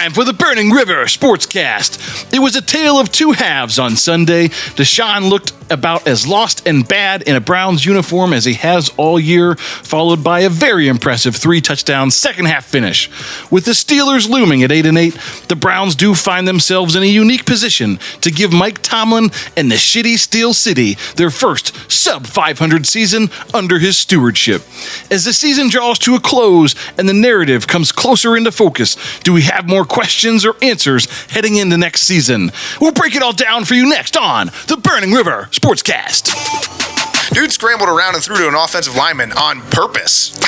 time for the Burning River Sportscast. It was a tale of two halves on Sunday. Deshaun looked about as lost and bad in a Browns uniform as he has all year, followed by a very impressive 3-touchdown second-half finish. With the Steelers looming at 8-8, the Browns do find themselves in a unique position to give Mike Tomlin and the shitty Steel City their first sub-500 season under his stewardship. As the season draws to a close and the narrative comes closer into focus, do we have more questions or answers heading into next season? We'll break it all down for you next on the Burning River Sportscast. Dude scrambled around and threw to an offensive lineman on purpose.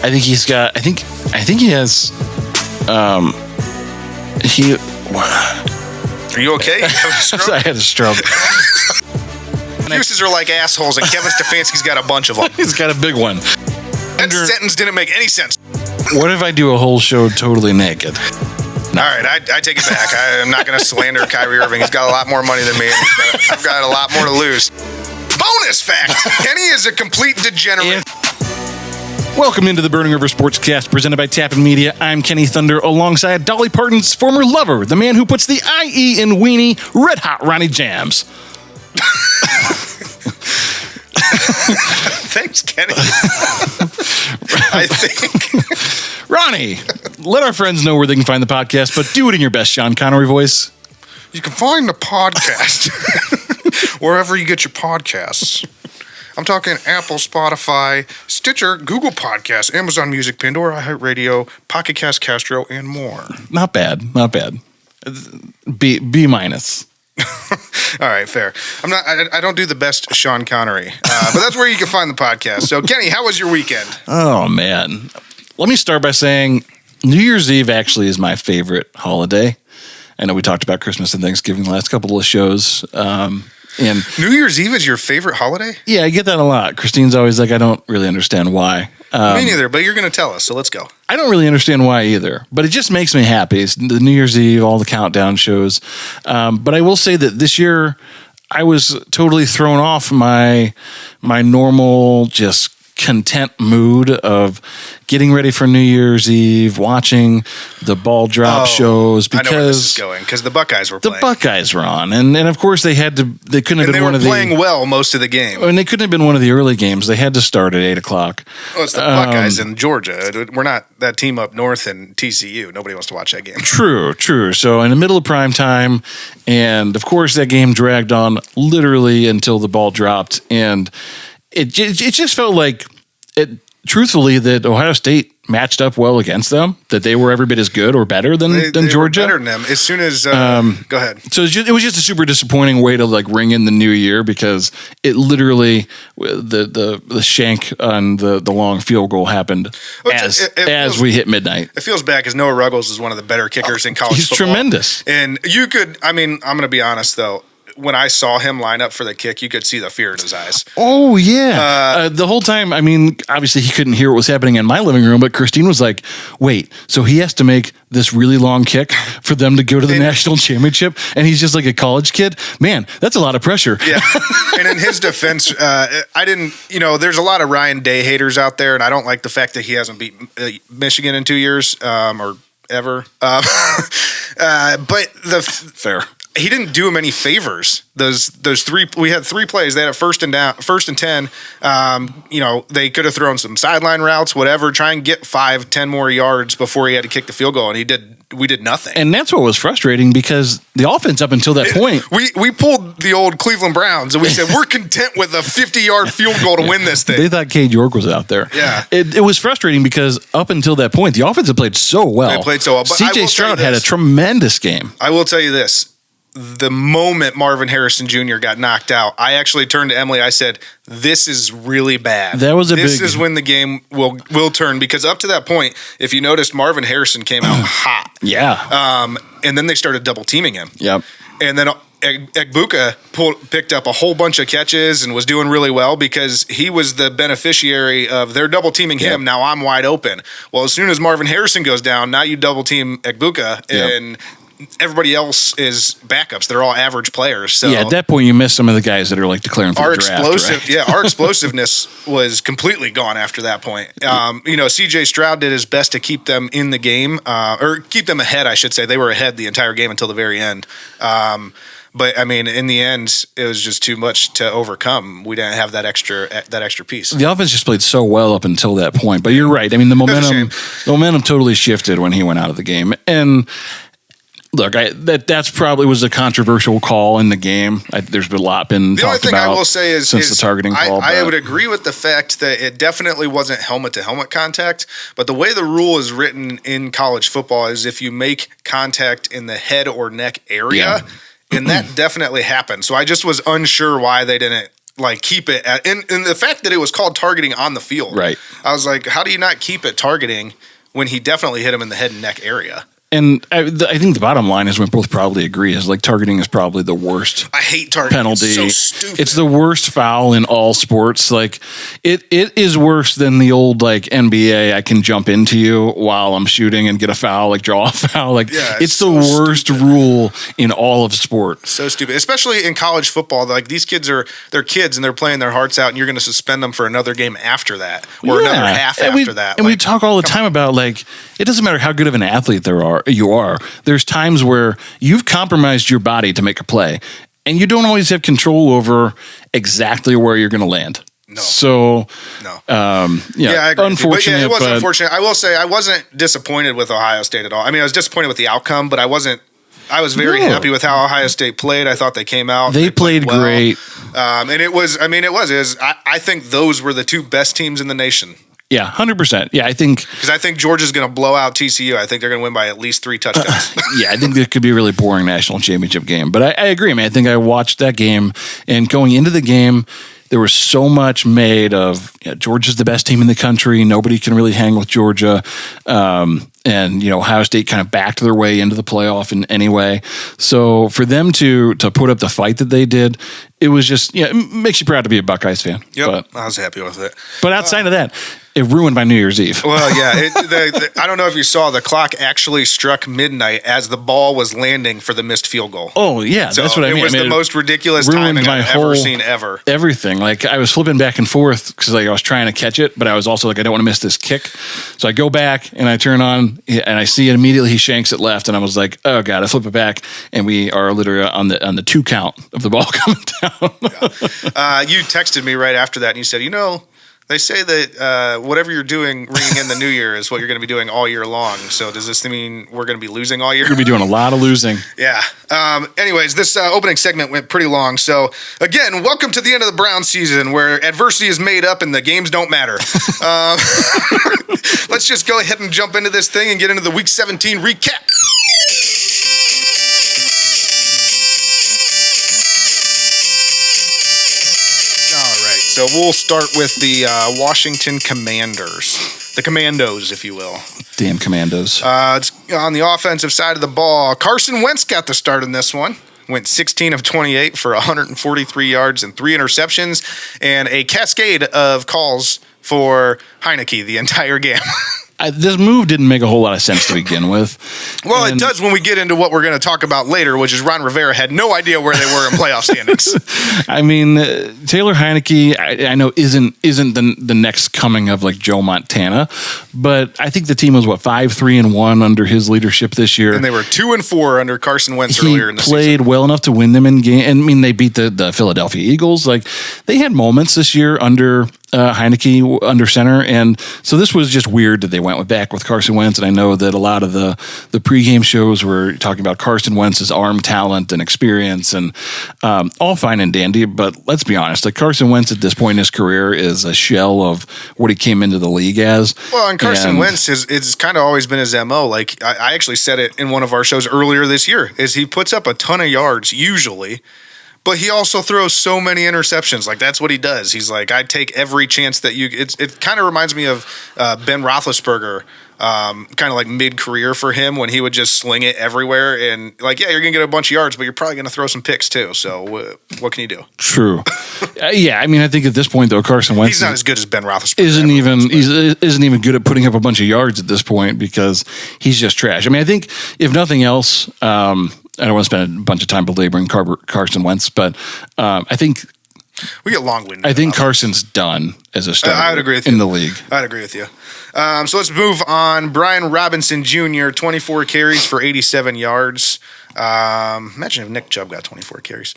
I think he's got. I think he has. Are you okay? I had a stroke. Excuses are like assholes, and Kevin Stefanski's got a bunch of them. He's got a big one. That sentence didn't make any sense. What if I do a whole show totally naked? No. All right, I take it back. I'm not going to slander Kyrie Irving. He's got a lot more money than me. I've got a lot more to lose. Bonus fact: Kenny is a complete degenerate. Welcome into the Burning River Sportscast, presented by Tappan Media. I'm Kenny Thunder, alongside Dolly Parton's former lover, the man who puts the IE in weenie, Red Hot Ronnie Jams. Thanks, Kenny. I think. Ronnie, let our friends know where they can find the podcast, but do it in your best Sean Connery voice. You can find the podcast wherever you get your podcasts. I'm talking Apple, Spotify, Stitcher, Google Podcasts, Amazon Music, Pandora, iHeartRadio, Pocket Cast, Castro, and more. Not bad. Not bad. B minus. All right, fair. I don't do the best Sean Connery, but that's where you can find the podcast. So, Kenny, how was your weekend? Oh, man. Let me start by saying New Year's Eve actually is my favorite holiday. I know we talked about Christmas and Thanksgiving the last couple of shows. And New Year's Eve is your favorite holiday? Yeah, I get that a lot. Christine's always like, I don't really understand why. Me neither, but you're going to tell us, so let's go. I don't really understand why either, but it just makes me happy. It's the New Year's Eve, all the countdown shows. But I will say that this year, I was totally thrown off my normal, just content mood of getting ready for New Year's Eve, watching the ball drop shows, because I know where this is going, because the Buckeyes were playing. The Buckeyes were on, and of course they couldn't have been one of the. They were playing well most of the game, and they couldn't have been one of the early games. They had to start at 8:00. Well, it's the Buckeyes in Georgia. We're not that team up north in TCU. Nobody wants to watch that game. True. So in the middle of prime time, and of course that game dragged on literally until the ball dropped, and it just felt like truthfully, that Ohio State matched up well against them, that they were every bit as good or better than Georgia. Were better than them. As soon as go ahead. So it was just a super disappointing way to like ring in the new year, because it literally the shank on the long field goal happened as we hit midnight. It feels bad because Noah Ruggles is one of the better kickers in college football. He's tremendous. And I'm going to be honest though. When I saw him line up for the kick, you could see the fear in his eyes. Oh, yeah. The whole time, I mean, obviously he couldn't hear what was happening in my living room, but Christine was like, wait, so he has to make this really long kick for them to go to the national championship? And he's just like a college kid? Man, that's a lot of pressure. Yeah. And in his defense, there's a lot of Ryan Day haters out there, and I don't like the fact that he hasn't beat Michigan in 2 years or ever. Fair. He didn't do him any favors. Those three, we had 3 plays. They had a first and 10. They could have thrown some sideline routes, whatever, try and get 5-10 more yards before he had to kick the field goal, and we did nothing. And that's what was frustrating, because the offense up until that point, we pulled the old Cleveland Browns and we said we're content with a 50-yard field goal to win this thing. They thought Cade York was out there. Yeah, it was frustrating because up until that point, the offense had played so well. They played so well. But CJ Stroud had a tremendous game. I will tell you this. The moment Marvin Harrison Jr. got knocked out, I actually turned to Emily. I said, "This is really bad. This is when the game will turn." Because up to that point, if you noticed, Marvin Harrison came out hot. Yeah. And then they started double teaming him. Yep. And then Egbuka picked up a whole bunch of catches and was doing really well because he was the beneficiary of their double teaming him. Now I'm wide open. Well, as soon as Marvin Harrison goes down, now you double team Egbuka and. everybody else is backups. They're all average players. So yeah, at that point, you miss some of the guys that are like declaring for the draft. Right? Yeah, our explosiveness was completely gone after that point. C.J. Stroud did his best to keep them in the game, or keep them ahead, I should say. They were ahead the entire game until the very end. But I mean, in the end, it was just too much to overcome. We didn't have that extra piece. The offense just played so well up until that point. But you're right. I mean, the momentum totally shifted when he went out of the game. And look, that's probably was a controversial call in the game. There's been a lot been talked about. The only thing I will say is the targeting call. I would agree with the fact that it definitely wasn't helmet-to-helmet contact, but the way the rule is written in college football is if you make contact in the head or neck area, and that definitely happened. So I just was unsure why they didn't keep it and the fact that it was called targeting on the field. Right. I was like, how do you not keep it targeting when he definitely hit him in the head and neck area? And I think the bottom line is we both probably agree is targeting is probably the worst. I hate targeting. Penalty. It's so stupid. It's the worst foul in all sports. It is worse than the old NBA. I can jump into you while I'm shooting and get a foul, draw a foul. It's the worst rule in all of sport. So stupid, especially in college football. These kids they're kids and they're playing their hearts out, and you're going to suspend them for another game after that or another half after that. And we talk all the time about it doesn't matter how good of an athlete you are. There's times where you've compromised your body to make a play, and you don't always have control over exactly where you're going to land. No. So, no. I agree. Unfortunate. It was unfortunate. I will say I wasn't disappointed with Ohio State at all. I mean, I was disappointed with the outcome, but I was very happy with how Ohio State played. I thought they came out. They played well. Great. And I think those were the two best teams in the nation. Yeah, 100%. Yeah, I think Georgia's going to blow out TCU. I think they're going to win by at least 3 touchdowns. I think it could be a really boring national championship game. But I agree, man. I think I watched that game, and going into the game, there was so much made of Georgia's the best team in the country. Nobody can really hang with Georgia. And Ohio State kind of backed their way into the playoff in any way. So for them to put up the fight that they did, it was just it makes you proud to be a Buckeyes fan. Yep, I was happy with it. But outside of that, it ruined my New Year's Eve. Well, yeah. I don't know if you saw, the clock actually struck midnight as the ball was landing for the missed field goal. Oh, yeah. So that's what I mean. It was the most ridiculous timing I've ever seen ever. Everything. I was flipping back and forth because I was trying to catch it, but I was also I don't want to miss this kick. So I go back and I turn on and I see it immediately. He shanks it left, and I was like, oh, God, I flip it back, and we are literally on the 2 count of the ball coming down. You texted me right after that, and you said, they say that whatever you're doing ringing in the new year is what you're going to be doing all year long. So does this mean we're going to be losing all year? We're going to be doing a lot of losing. Yeah. Anyways, this opening segment went pretty long. So, again, welcome to the end of the Browns season where adversity is made up and the games don't matter. Let's just go ahead and jump into this thing and get into the Week 17 recap. So we'll start with the Washington Commanders. The Commandos, if you will. Damn Commandos. It's on the offensive side of the ball. Carson Wentz got the start in this one. Went 16 of 28 for 143 yards and 3 interceptions, and a cascade of calls for Heineke the entire game. This move didn't make a whole lot of sense to begin with. Well, it does when we get into what we're going to talk about later, which is Ron Rivera had no idea where they were in playoff standings. I mean, Taylor Heineke, I know isn't the next coming of Joe Montana, but I think the team was 5-3-1 under his leadership this year, and they were 2-4 under Carson Wentz earlier in the season. He played well enough to win them in game. And I mean, they beat the Philadelphia Eagles. They had moments this year under Heineke under center, and so this was just weird that they went back with Carson Wentz. And I know that a lot of the pregame shows were talking about Carson Wentz's arm talent and experience, and all fine and dandy. But let's be honest, Carson Wentz at this point in his career is a shell of what he came into the league as. Well, and Carson Wentz it's kind of always been his MO. I actually said it in one of our shows earlier this year. Is he puts up a ton of yards usually, But he also throws so many interceptions. Like, that's what he does. He's like, I take every chance that you. It kind of reminds me of Ben Roethlisberger, kind of like mid-career for him when he would just sling it everywhere. And like, yeah, you're going to get a bunch of yards, but you're probably going to throw some picks too. So what can you do? True. Yeah, I mean, I think at this point though, Carson Wentz he's not as good as Ben Roethlisberger. Isn't even good at putting up a bunch of yards at this point because he's just trash. I mean, I think if nothing else. I don't want to spend a bunch of time belaboring Carson Wentz, but I think we get long-winded. I think Carson's done as a starter. I would agree with you. In the league. I'd agree with you. So let's move on. Brian Robinson Jr., 24 carries for 87 yards. Imagine if Nick Chubb got 24 carries.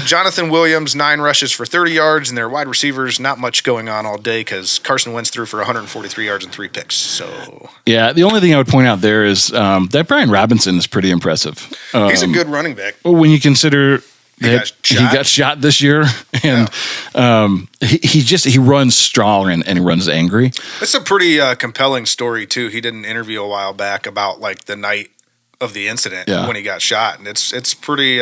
Jonathan Williams, 9 rushes for 30 yards, and their wide receivers, not much going on all day because Carson Wentz threw for 143 yards and 3 picks. So yeah, the only thing I would point out there is that Brian Robinson is pretty impressive. He's a good running back. When you consider he got shot this year, and he runs strong and he runs angry. It's a pretty compelling story too. He did an interview a while back about like the night of the incident when he got shot, and it's pretty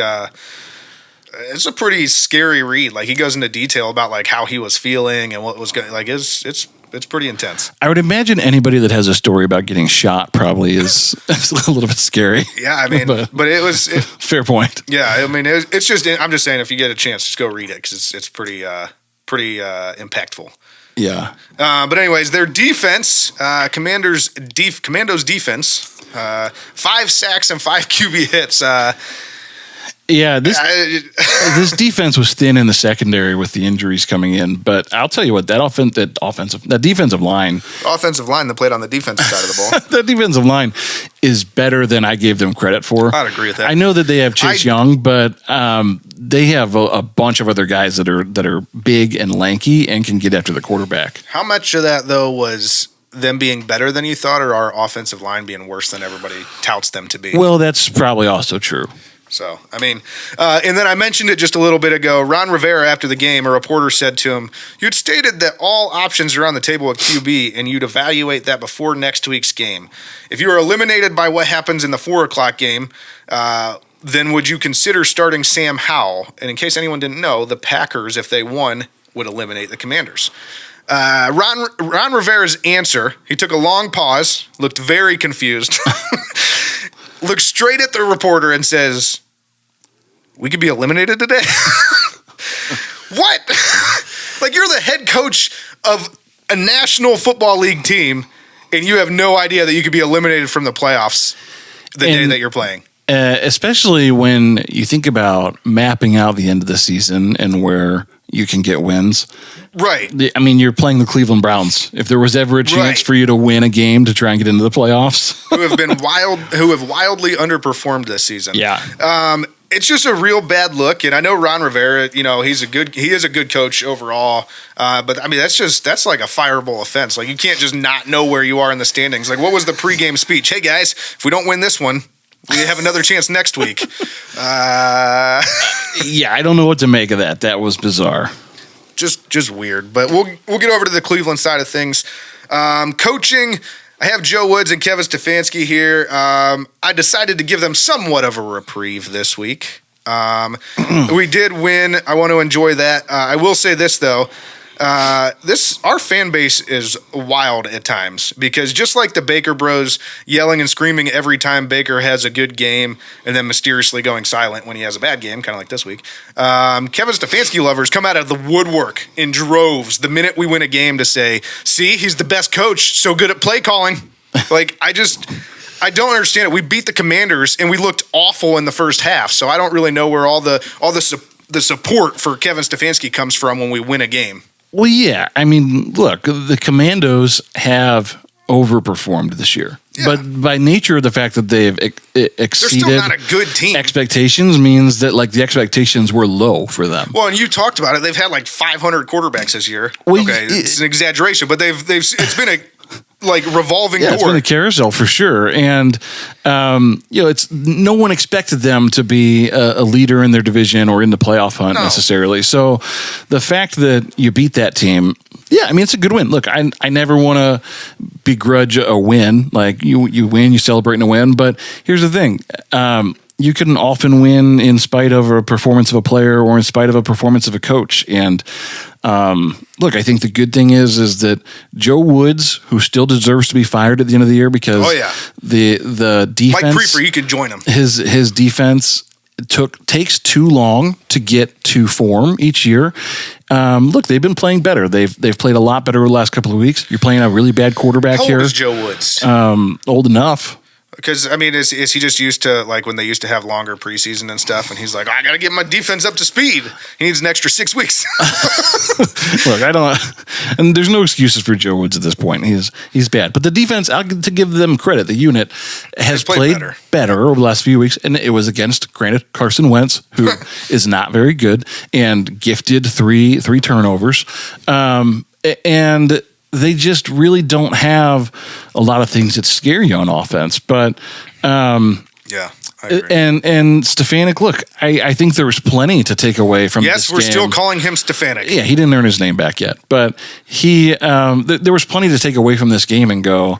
it's a pretty scary read. Like, he goes into detail about like how he was feeling and what was going. Like, it's pretty intense. I would imagine anybody that has a story about getting shot probably is a little bit scary. Yeah, I mean, but it was fair point. Yeah, I mean, it's just, I'm just saying, if you get a chance, just go read it because it's pretty impactful. Yeah. But anyways, their defense, Commandos defense, 5 sacks and 5 QB hits. This defense was thin in the secondary with the injuries coming in, but I'll tell you what, that defensive line that played on the defensive side of the ball, that defensive line is better than I gave them credit for. I'd agree with that. I know that they have Chase Young, but they have a bunch of other guys that are big and lanky and can get after the quarterback. How much of that though was them being better than you thought, or our offensive line being worse than everybody touts them to be? Well, that's probably also true. So, I mean, and then I mentioned it just a little bit ago. Ron Rivera, after the game, a reporter said to him, "You'd stated that all options are on the table at QB, and you'd evaluate that before next week's game. If you are eliminated by what happens in the 4 o'clock game, then would you consider starting Sam Howell?" And in case anyone didn't know, the Packers, if they won, would eliminate the Commanders. Ron Rivera's answer, he took a long pause, looked very confused, looked straight at the reporter and says, "We could be eliminated today?" What? Like, you're the head coach of a National Football League team, and you have no idea that you could be eliminated from the playoffs the day that you're playing. Especially when you think about mapping out the end of the season and where you can get wins. Right. I mean, you're playing the Cleveland Browns. If there was ever a chance for you to win a game to try and get into the playoffs, who have wildly underperformed this season. Yeah. It's just a real bad look, and I know Ron Rivera, he is a good coach overall, but I mean, that's like a fireable offense. Like, you can't just not know where you are in the standings. Like, what was the pregame speech? "Hey guys, if we don't win this one, we have another chance next week." Yeah, I don't know what to make of that. That was bizarre. Just weird. But we'll get over to the Cleveland side of things. Coaching, I have Joe Woods and Kevin Stefanski here. I decided to give them somewhat of a reprieve this week. We did win. I want to enjoy that. I will say this, though. Our fan base is wild at times, because just like the Baker Bros yelling and screaming every time Baker has a good game and then mysteriously going silent when he has a bad game, kind of like this week, Kevin Stefanski lovers come out of the woodwork in droves the minute we win a game to say, "See, he's the best coach, so good at play calling." Like, I don't understand it. We beat the Commanders and we looked awful in the first half, so I don't really know where all the support for Kevin Stefanski comes from when we win a game. Well, yeah. I mean, look, the Commandos have overperformed this year. Yeah. But by nature of the fact that they've exceeded they're still not a good team. Expectations means that, like, the expectations were low for them. Well, and you talked about it. They've had like 500 quarterbacks this year. Well, okay, it's an exaggeration, but it's been a revolving door. It's been a carousel for sure. And, it's no one expected them to be a leader in their division or in the playoff hunt necessarily. So the fact that you beat that team, yeah, I mean, it's a good win. Look, I never want to begrudge a win. Like, you win, you celebrate a win. But here's the thing. you can often win in spite of a performance of a player or in spite of a performance of a coach. And look, I think the good thing is that Joe Woods, who still deserves to be fired at the end of the year because the defense, Mike Prefer, you could join him. His defense takes too long to get to form each year. Look, they've been playing better. They've played a lot better over the last couple of weeks. You're playing a really bad quarterback here. How old is Joe Woods? Old enough. Because, I mean, is he just used to, like, when they used to have longer preseason and stuff, and he's like, I got to get my defense up to speed. He needs an extra 6 weeks. Look, and there's no excuses for Joe Woods at this point. He's bad. But the defense, I'll to give them credit, the unit has played better over the last few weeks, and it was against, granted, Carson Wentz, who is not very good, and gifted three turnovers. And they just really don't have a lot of things that scare you on offense. But I agree. And Stefanik, look, I think there was plenty to take away from this game. Yes, we're still calling him Stefanik. Yeah, he didn't earn his name back yet. But there was plenty to take away from this game and go,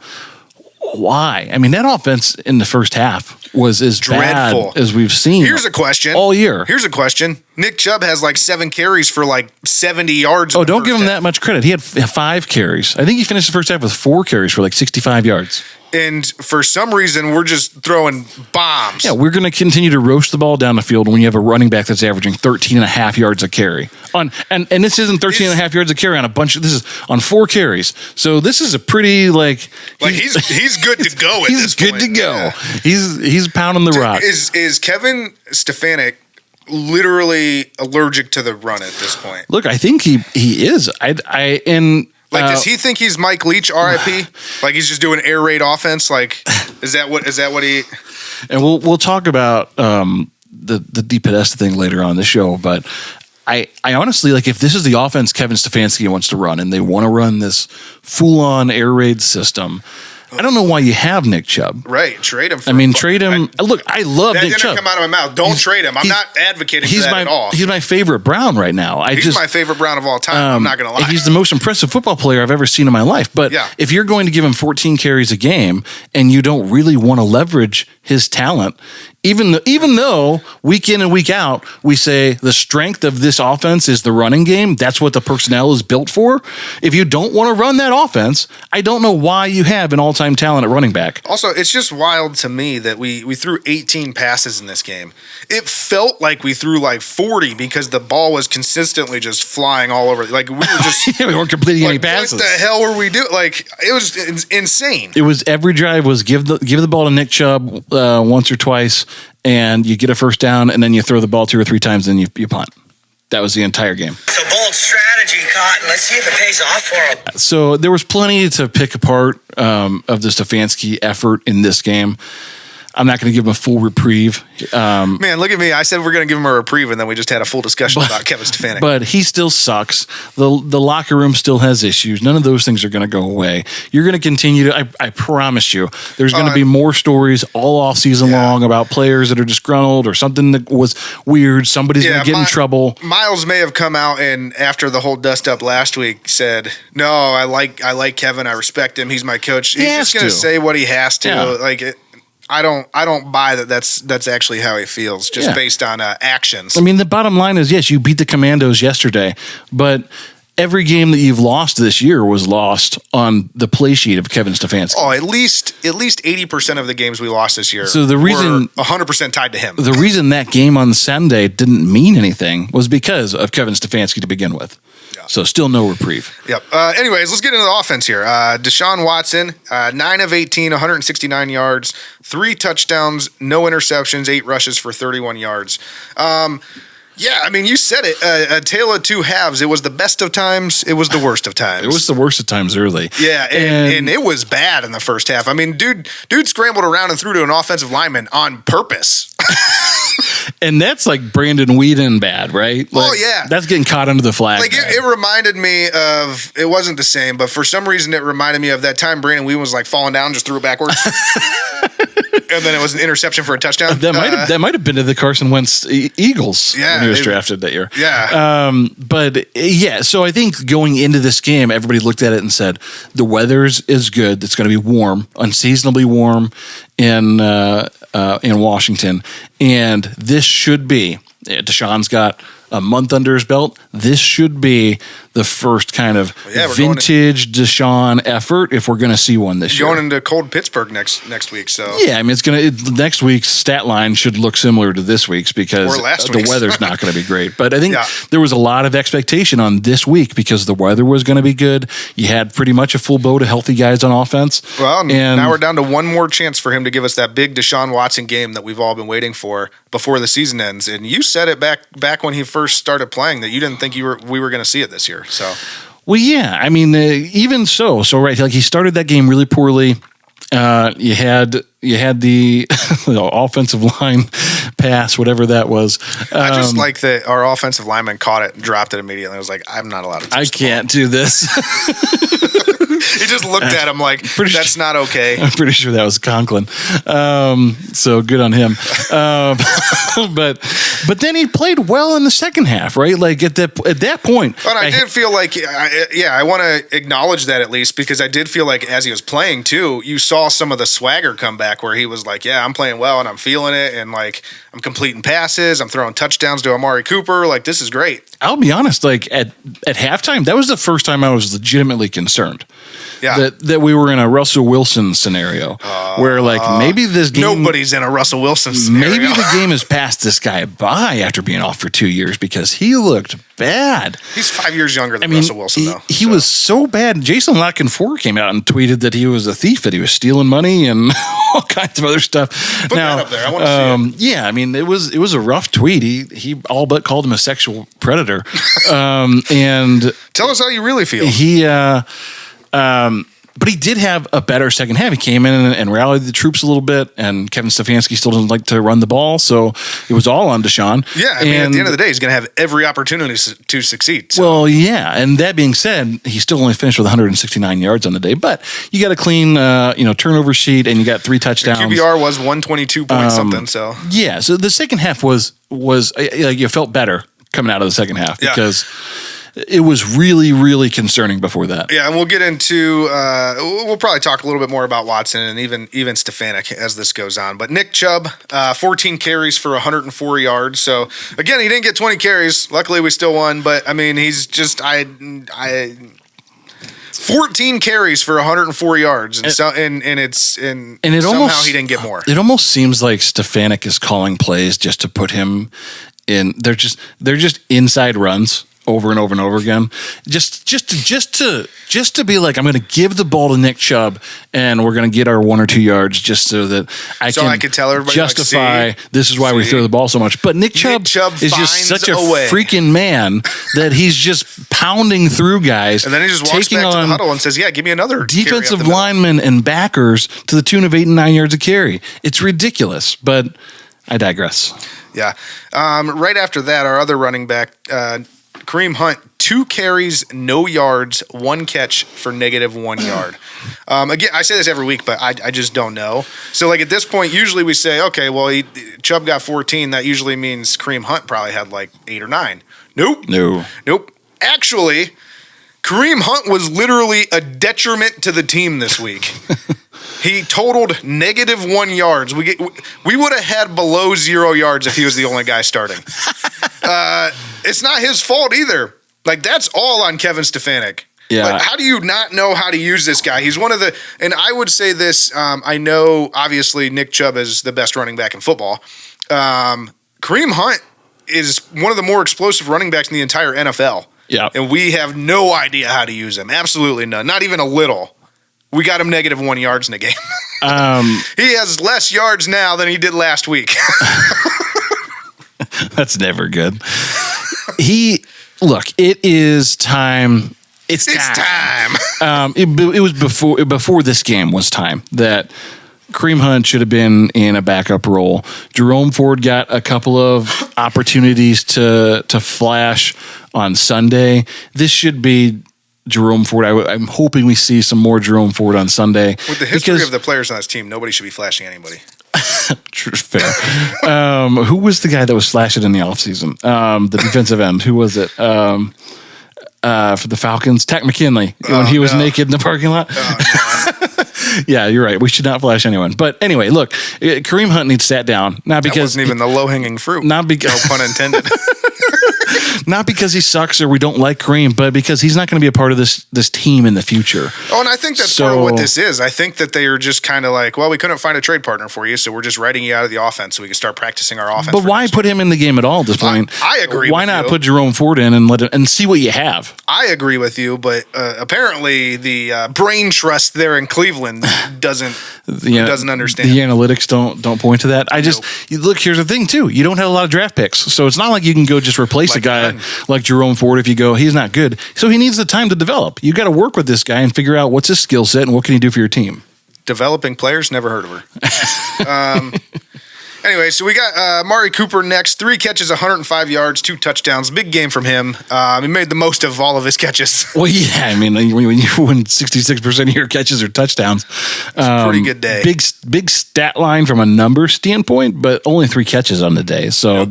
why? I mean, that offense in the first half was as dreadful bad as we've seen. Here's a question. All year. Here's a question. Nick Chubb has like 7 carries for like 70 yards. Oh, don't give him that much credit. He had 5 carries. I think he finished the first half with 4 carries for like 65 yards. And for some reason, we're just throwing bombs. Yeah, we're going to continue to roast the ball down the field when you have a running back that's averaging 13 and a half yards a carry. And this isn't 13 and a half yards a carry on this is on 4 carries. So this is a pretty he's good to go at this point. He's good to go. Yeah. He's pounding the rock. Is Kevin Stefanik literally allergic to the run at this point? Look, I think he is. Does he think he's Mike Leach, RIP? Like he's just doing air raid offense? Like, is that what he? And we'll talk about the Deep Podesta thing later on in the show. But I honestly, like, if this is the offense Kevin Stefanski wants to run, and they want to run this full on air raid system, I don't know why you have Nick Chubb. Right, trade him. Trade him. Look, I love Nick Chubb. That didn't come out of my mouth. Don't trade him. I'm not advocating for that at all. He's my favorite Brown right now. He's my favorite Brown of all time. I'm not going to lie. He's the most impressive football player I've ever seen in my life. But if you're going to give him 14 carries a game and you don't really want to leverage his talent, even though week in and week out we say the strength of this offense is the running game, that's what the personnel is built for. If you don't want to run that offense, I don't know why you have an all-time talent at running back. Also, it's just wild to me that we threw 18 passes in this game. It felt like we threw like 40 because the ball was consistently just flying all over. Like we were just we weren't completing any passes. What the hell were we doing? Like it was insane. It was every drive was give the ball to Nick Chubb once or twice, and you get a first down, and then you throw the ball 2 or 3 times, and you punt. That was the entire game. It's a bold strategy, Cotton. Let's see if it pays off for him. So there was plenty to pick apart of the Stefanski effort in this game. I'm not going to give him a full reprieve. Man, look at me. I said we're going to give him a reprieve, and then we just had a full discussion about Kevin Stefanik. But he still sucks. The locker room still has issues. None of those things are going to go away. You're going to continue to, I promise you, there's going to be more stories all off season long about players that are disgruntled or something that was weird. Somebody's going to get in trouble. Miles may have come out and after the whole dust up last week said, no, I like Kevin. I respect him. He's my coach. He's just going to say what he has to. Yeah. I don't buy that. That's actually how he feels, just based on actions. I mean, the bottom line is, yes, you beat the Commandos yesterday, but every game that you've lost this year was lost on the play sheet of Kevin Stefanski. Oh, at least 80% of the games we lost this year. So the reason 100% tied to him. The reason that game on Sunday didn't mean anything was because of Kevin Stefanski to begin with. Yeah. So still no reprieve. Yep. Anyways, let's get into the offense here. Deshaun Watson, 9 of 18, 169 yards, 3 touchdowns, no interceptions, 8 rushes for 31 yards. Yeah, I mean, you said it. A tale of 2 halves. It was the best of times. It was the worst of times. It was the worst of times early. Yeah, and it was bad in the first half. I mean, dude scrambled around and threw to an offensive lineman on purpose. And that's like Brandon Whedon bad, right? Like, yeah. That's getting caught under the flag. Like it reminded me of, it wasn't the same, but for some reason it reminded me of that time Brandon Whedon was like falling down, just threw it backwards. And then it was an interception for a touchdown. That might have been to the Carson Wentz Eagles when he was drafted that year. Yeah. But so I think going into this game, everybody looked at it and said, the weather is good. It's going to be warm, unseasonably warm in Washington. And this should be, Deshaun's got a month under his belt. This should be the first kind of vintage Deshaun effort if we're going to see one this year. Going into cold Pittsburgh next week. So yeah, I mean next week's stat line should look similar to this week's because the weather's not going to be great. But I think there was a lot of expectation on this week because the weather was going to be good. You had pretty much a full boat of healthy guys on offense. Well, and now we're down to one more chance for him to give us that big Deshaun Watson game that we've all been waiting for before the season ends. And you said it back when he first started playing that you didn't think we were going to see it this year. So, well, yeah, I mean, even so right, like he started that game really poorly. You had the offensive line pass, whatever that was. I just like that our offensive lineman caught it and dropped it immediately. I was like, I'm not allowed to touch I can't do this. He just looked at him like, that's not okay. I'm pretty sure that was Conklin. So good on him. But then he played well in the second half, right? Like at that point. But I did feel like, I want to acknowledge that at least because I did feel like as he was playing too, you saw some of the swagger come back where he was like, yeah, I'm playing well and I'm feeling it. And like, I'm completing passes. I'm throwing touchdowns to Amari Cooper. Like, this is great. I'll be honest, like at halftime, that was the first time I was legitimately concerned. Yeah. That we were in a Russell Wilson scenario where like maybe this game. Nobody's in a Russell Wilson scenario. Maybe the game has passed this guy by after being off for 2 years because he looked bad. He's 5 years younger than Russell Wilson, though. He was so bad. Jason Lock-and-4 came out and tweeted that he was a thief, that he was stealing money and all kinds of other stuff. Put that up there. I want to see it. Yeah, I mean, it was a rough tweet. He all but called him a sexual predator. And tell us how you really feel. But he did have a better second half. He came in and rallied the troops a little bit, and Kevin Stefanski still doesn't like to run the ball, so it was all on Deshaun. Yeah, I mean, at the end of the day, he's going to have every opportunity to succeed. So. Well, yeah, and that being said, he still only finished with 169 yards on the day, but you got a clean turnover sheet, and you got 3 touchdowns. Your QBR was 122 point something, so. Yeah, so the second half was you felt better coming out of the second half because it was really, really concerning before that. Yeah, and we'll get into we'll probably talk a little bit more about Watson and even Stefanik as this goes on. But Nick Chubb, 14 carries for 104 yards. So again, he didn't get 20 carries. Luckily, we still won. But I mean, he's just 14 carries for 104 yards, and somehow he didn't get more. It almost seems like Stefanik is calling plays just to put him in. They're just inside runs over and over and over again, just to be like, I'm going to give the ball to Nick Chubb, and we're going to get our 1 or 2 yards, just so that I can tell everybody, justify this is why we throw the ball so much. But Nick Chubb is just such a freaking man that he's just pounding through guys, and then he just walks back to the huddle and says, "Yeah, give me another defensive linemen and backers to the tune of 8 and 9 yards a carry." It's ridiculous, but I digress. Yeah, right after that, our other running back. Kareem Hunt, 2 carries, no yards, 1 catch for -1 yard. Again, I say this every week, but I just don't know. So, like, at this point, usually we say, okay, well, Chubb got 14. That usually means Kareem Hunt probably had like 8 or 9. Nope. Actually, Kareem Hunt was literally a detriment to the team this week. He totaled -1 yards. We would have had below 0 yards if he was the only guy starting. It's not his fault either. Like, that's all on Kevin Stefanik. Yeah. Like, how do you not know how to use this guy? He's one of the, and I would say this, I know obviously Nick Chubb is the best running back in football. Kareem Hunt is one of the more explosive running backs in the entire NFL. Yeah. And we have no idea how to use him. Absolutely none. Not even a little. We got him -1 yards in the game. He has less yards now than he did last week. That's never good. It is time. It's time. It was before this game was time that Kareem Hunt should have been in a backup role. Jerome Ford got a couple of opportunities to flash on Sunday. This should be Jerome Ford. I'm hoping we see some more Jerome Ford on Sunday. With the history of the players on this team, nobody should be flashing anybody. Fair. Who was the guy that was slashing in the offseason? The defensive end. Who was it? For the Falcons, Takk McKinley, when he was naked in the parking lot. Yeah, you're right. We should not flash anyone. But anyway, look, Kareem Hunt needs sat down. Not because that wasn't even the low-hanging fruit. Not because no pun intended. Not because he sucks or we don't like Kareem, but because he's not going to be a part of this team in the future. Oh, and I think that's part of what this is. I think that they are just kind of like, well, we couldn't find a trade partner for you, so we're just writing you out of the offense so we can start practicing our offense. But why put him in the game at all at this point? I agree. Why not put Jerome Ford in and and see what you have? I agree with you, but apparently the brain trust there in Cleveland doesn't understand. The analytics don't point to that. Look, here's the thing too. You don't have a lot of draft picks, so it's not like you can go just replace a guy like Jerome Ford if you go, he's not good. So he needs the time to develop. You got to work with this guy and figure out what's his skill set and what can he do for your team. Developing players, never heard of her. Anyway, so we got Amari Cooper next. 3 catches, 105 yards, 2 touchdowns. Big game from him. He made the most of all of his catches. Well, yeah. I mean, when you win 66% of your catches are touchdowns. It's a pretty good day. Big stat line from a number standpoint, but only 3 catches on the day. So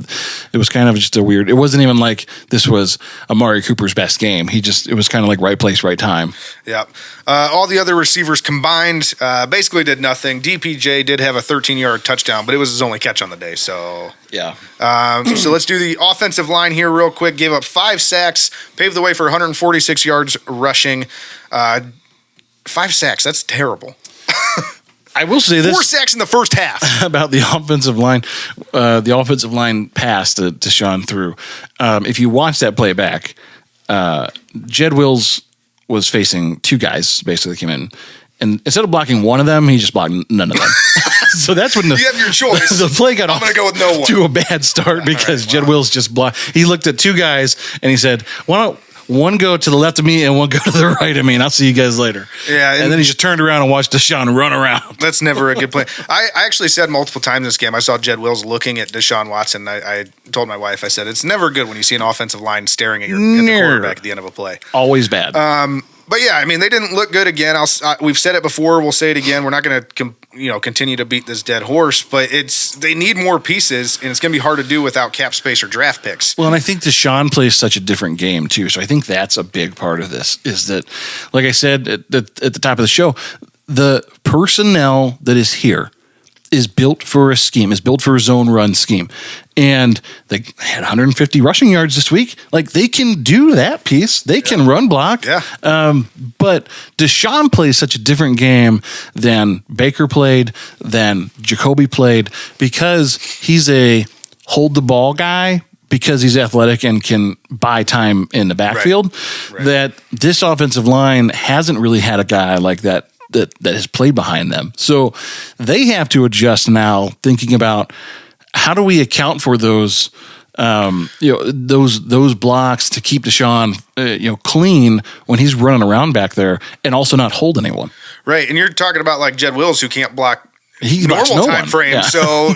It was kind of just a weird. It wasn't even like this was Amari Cooper's best game. It was kind of like right place, right time. Yeah. All the other receivers combined basically did nothing. DPJ did have a 13-yard touchdown, but it was his only catch on the day. So yeah. So let's do the offensive line here real quick. Gave up 5 sacks, paved the way for 146 yards rushing. 5 sacks. That's terrible. I will say this. 4 sacks in the first half. About the offensive line. The offensive line pass to Deshaun through. If you watch that play back, Jed Wills was facing 2 guys basically came in. And instead of blocking one of them, he just blocked none of them. So that's when you have your choice. The play got I'm going to go with no one. To a bad start because Jed Wills just blocked. He looked at 2 guys and he said, "Why don't one go to the left of me and one go to the right of me, and I'll see you guys later." Yeah, and then he just turned around and watched Deshaun run around. That's never a good play. I actually said multiple times this game, I saw Jed Wills looking at Deshaun Watson. I told my wife, I said, it's never good when you see an offensive line staring at the quarterback at the end of a play. Always bad. But yeah, I mean, they didn't look good again. We've said it before. We'll say it again. We're not going to, continue to beat this dead horse. But they need more pieces, and it's going to be hard to do without cap space or draft picks. Well, and I think Deshaun plays such a different game too. So I think that's a big part of this. Is that, like I said at the top of the show, the personnel that is here is built for a scheme, is built for a zone run scheme. And they had 150 rushing yards this week. Like, they can do that piece. They can run block. Yeah. But Deshaun plays such a different game than Baker played, than Jacoby played, because he's a hold the ball guy, because he's athletic and can buy time in the backfield. Right. That this offensive line hasn't really had a guy like that has played behind them. So they have to adjust now, thinking about how do we account for those those blocks to keep Deshaun clean when he's running around back there and also not hold anyone. Right. And you're talking about like Jed Wills, who can't block He normal time frame, yeah. So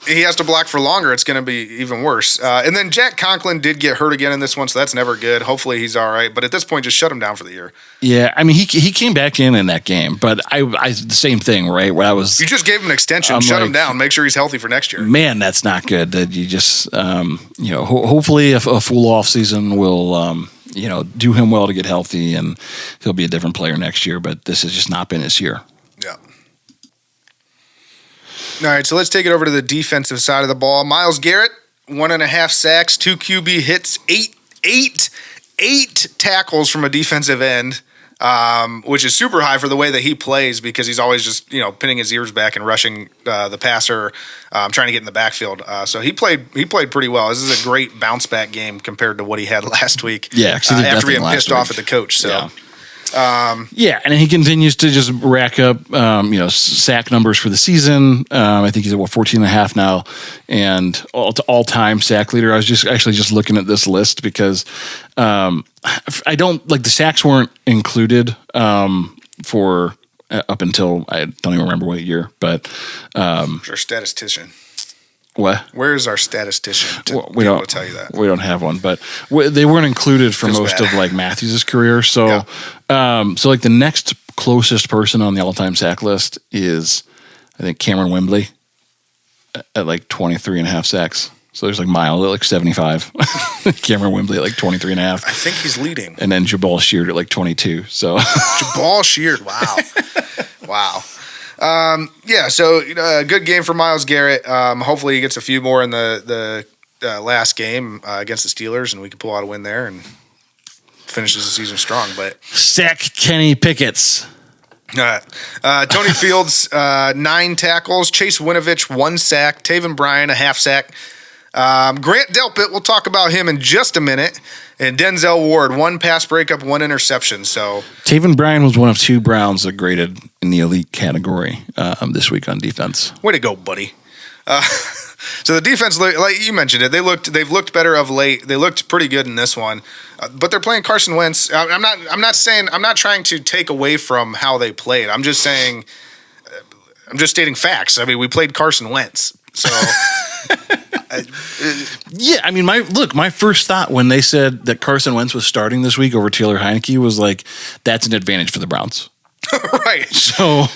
he has to block for longer. It's going to be even worse. And then Jack Conklin did get hurt again in this one, so that's never good. Hopefully he's all right. But at this point, just shut him down for the year. Yeah, I mean he came back in that game, but I the same thing, right? Where you just gave him an extension, shut him down, make sure he's healthy for next year. Man, that's not good. That you just hopefully a full off season will do him well to get healthy, and he'll be a different player next year. But this has just not been his year. Yeah. All right, so let's take it over to the defensive side of the ball. Myles Garrett, 1.5 sacks, 2 QB hits, eight tackles from a defensive end, which is super high for the way that he plays, because he's always just pinning his ears back and rushing the passer, trying to get in the backfield. So he played pretty well. This is a great bounce back game compared to what he had last week. Yeah, after being pissed off at the coach. So. Yeah. And he continues to just rack up, sack numbers for the season. I think he's at 14 and a half now, and all-time sack leader. I was just looking at this list because I don't like the sacks weren't included for up until I don't even remember what year, but our statistician. What? Where is our statistician to we don't tell you that? We don't have one, but they weren't included for most of like Matthews' career. So, so like the next closest person on the all-time sack list is, I think, Cameron Wembley. at like 23.5 sacks. So there's like Miles at like 75. Cameron Wembley at like 23.5. I think he's leading. And then Jabal Sheard at like 22. So Jabal Sheard, wow. Wow. So good game for Myles Garrett. Hopefully he gets a few more in the last game against the Steelers, and we can pull out a win there and finishes the season strong. But sack Kenny Pickett's. Tony Fields, 9 tackles. Chase Winovich, 1 sack. Taven Bryan, a half sack. Grant Delpit, we'll talk about him in just a minute. And Denzel Ward, 1 pass breakup, 1 interception. So Taven Bryan was one of 2 Browns that graded in the elite category this week on defense. Way to go, buddy. So the defense, like you mentioned it, they've looked better of late. They looked pretty good in this one, but they're playing Carson Wentz. I'm not trying to take away from how they played. I'm just saying, I'm just stating facts. I mean, we played Carson Wentz, so. Yeah, I mean, my first thought when they said that Carson Wentz was starting this week over Taylor Heineke was like, that's an advantage for the Browns. Right. So,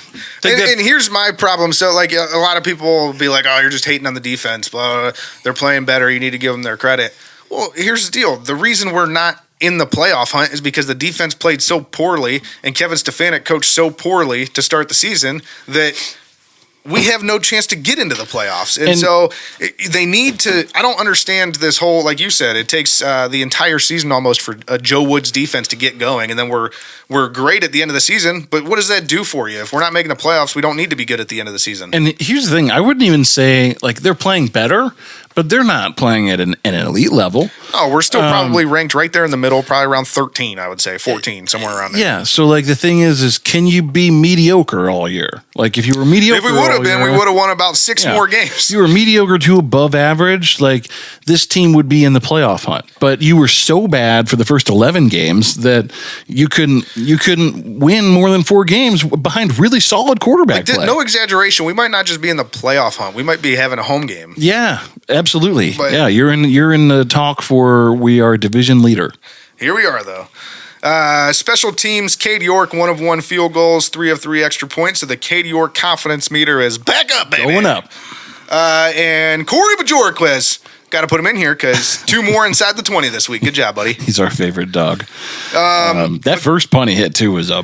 and here's my problem. So, like, a lot of people will be like, "Oh, you're just hating on the defense. Blah, blah, blah. They're playing better. You need to give them their credit." Well, here's the deal. The reason we're not in the playoff hunt is because the defense played so poorly and Kevin Stefanski coached so poorly to start the season that we have no chance to get into the playoffs. And so they need to – I don't understand this whole – like you said, it takes the entire season almost for Joe Woods' defense to get going, and then we're great at the end of the season. But what does that do for you? If we're not making the playoffs, we don't need to be good at the end of the season. And here's the thing. I wouldn't even say – like they're playing better, but they're not playing at an elite level. Oh, we're still probably ranked right there in the middle, probably around 13, I would say, 14, somewhere around there. Yeah, so like the thing is can you be mediocre all year? Like if you were mediocre, if we would have been, we would have won about 6 more games. If you were mediocre to above average, like this team would be in the playoff hunt. But you were so bad for the first 11 games that you couldn't win more than 4 games behind really solid quarterback play. No exaggeration. We might not just be in the playoff hunt. We might be having a home game. Yeah, absolutely. But yeah, you're in the talk for we are division leader. Here we are, though. Special teams, Cade York, 1 of 1 field goals, 3 of 3 extra points. So the Cade York confidence meter is back up, baby. Going up. And Corey Bajorquez, got to put him in here because 2 more inside the 20 this week. Good job, buddy. He's our favorite dog. That first punt he hit, too, was a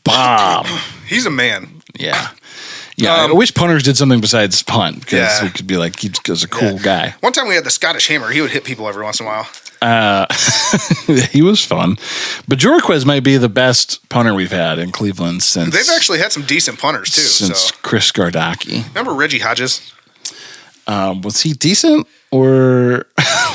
bomb. He's a man. Yeah. Yeah, I wish punters did something besides punt because we could be like, he's a cool guy. One time we had the Scottish Hammer. He would hit people every once in a while. He was fun. But Jorquez might be the best punter we've had in Cleveland since... They've actually had some decent punters, too. Since Chris Gardocki. Remember Reggie Hodges? Was he decent? Or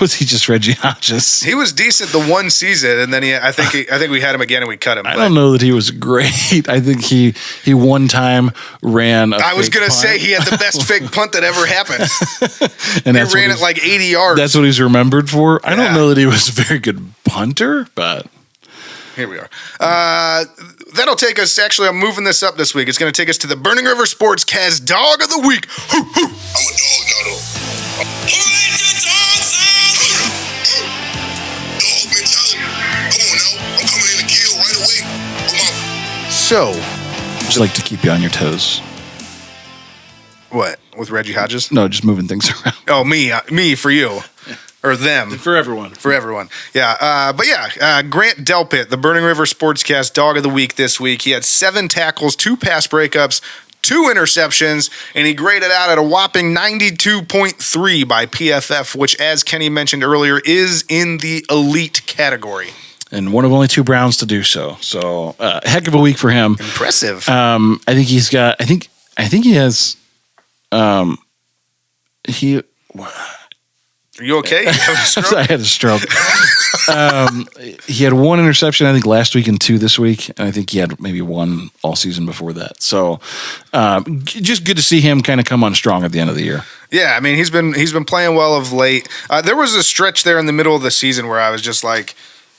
was he just Reggie Hodges? He was decent the one season, and then I think we had him again and we cut him. I don't know that he was great. I think he one time ran I was going to say he had the best fake punt that ever happened. And he ran it like 80 yards. That's what he's remembered for. I don't know that he was a very good punter, but... Here we are. That'll take us, actually, I'm moving this up this week. It's going to take us to the Burning River Sportscast Dog of the Week. Hoo, hoo. I'm a dog now, though. Who let the dogs out? Dog mentality. Come on now. I'm coming in to kill right away. Come on. So. Would you like to keep you on your toes? What? With Reggie Hodges? No, just moving things around. Oh, me for you. Yeah. Or them. For everyone. For everyone. Yeah. Grant Delpit, the Burning River Sportscast Dog of the Week this week. He had 7 tackles, 2 pass breakups, 2 interceptions, and he graded out at a whopping 92.3 by PFF, which, as Kenny mentioned earlier, is in the elite category. And one of only 2 Browns to do so. So, heck of a week for him. Impressive. I think he's got, I think he has, Are you okay? You have a stroke? I had a stroke. He had 1 interception, I think, last week and 2 this week. And I think he had maybe 1 all season before that. So just good to see him kind of come on strong at the end of the year. Yeah, I mean, he's been playing well of late. There was a stretch there in the middle of the season where I was just like,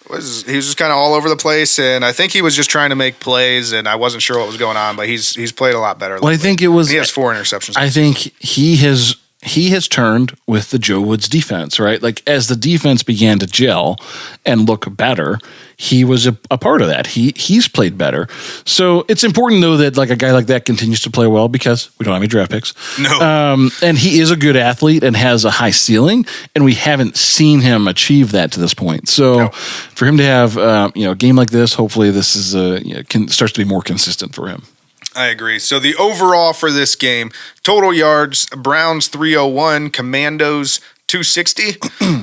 he was just kind of all over the place, and I think he was just trying to make plays, and I wasn't sure what was going on, but he's played a lot better. Well, I think it was... He has 4 interceptions. I think he has he has turned with the Joe Woods defense, right? Like as the defense began to gel and look better, he was a part of that. He's played better. So it's important though that like a guy like that continues to play well because we don't have any draft picks. No. And he is a good athlete and has a high ceiling, and we haven't seen him achieve that to this point. So for him to have a game like this, hopefully this is starts to be more consistent for him. I agree. So the overall for this game, total yards, Browns 301, Commandos 260.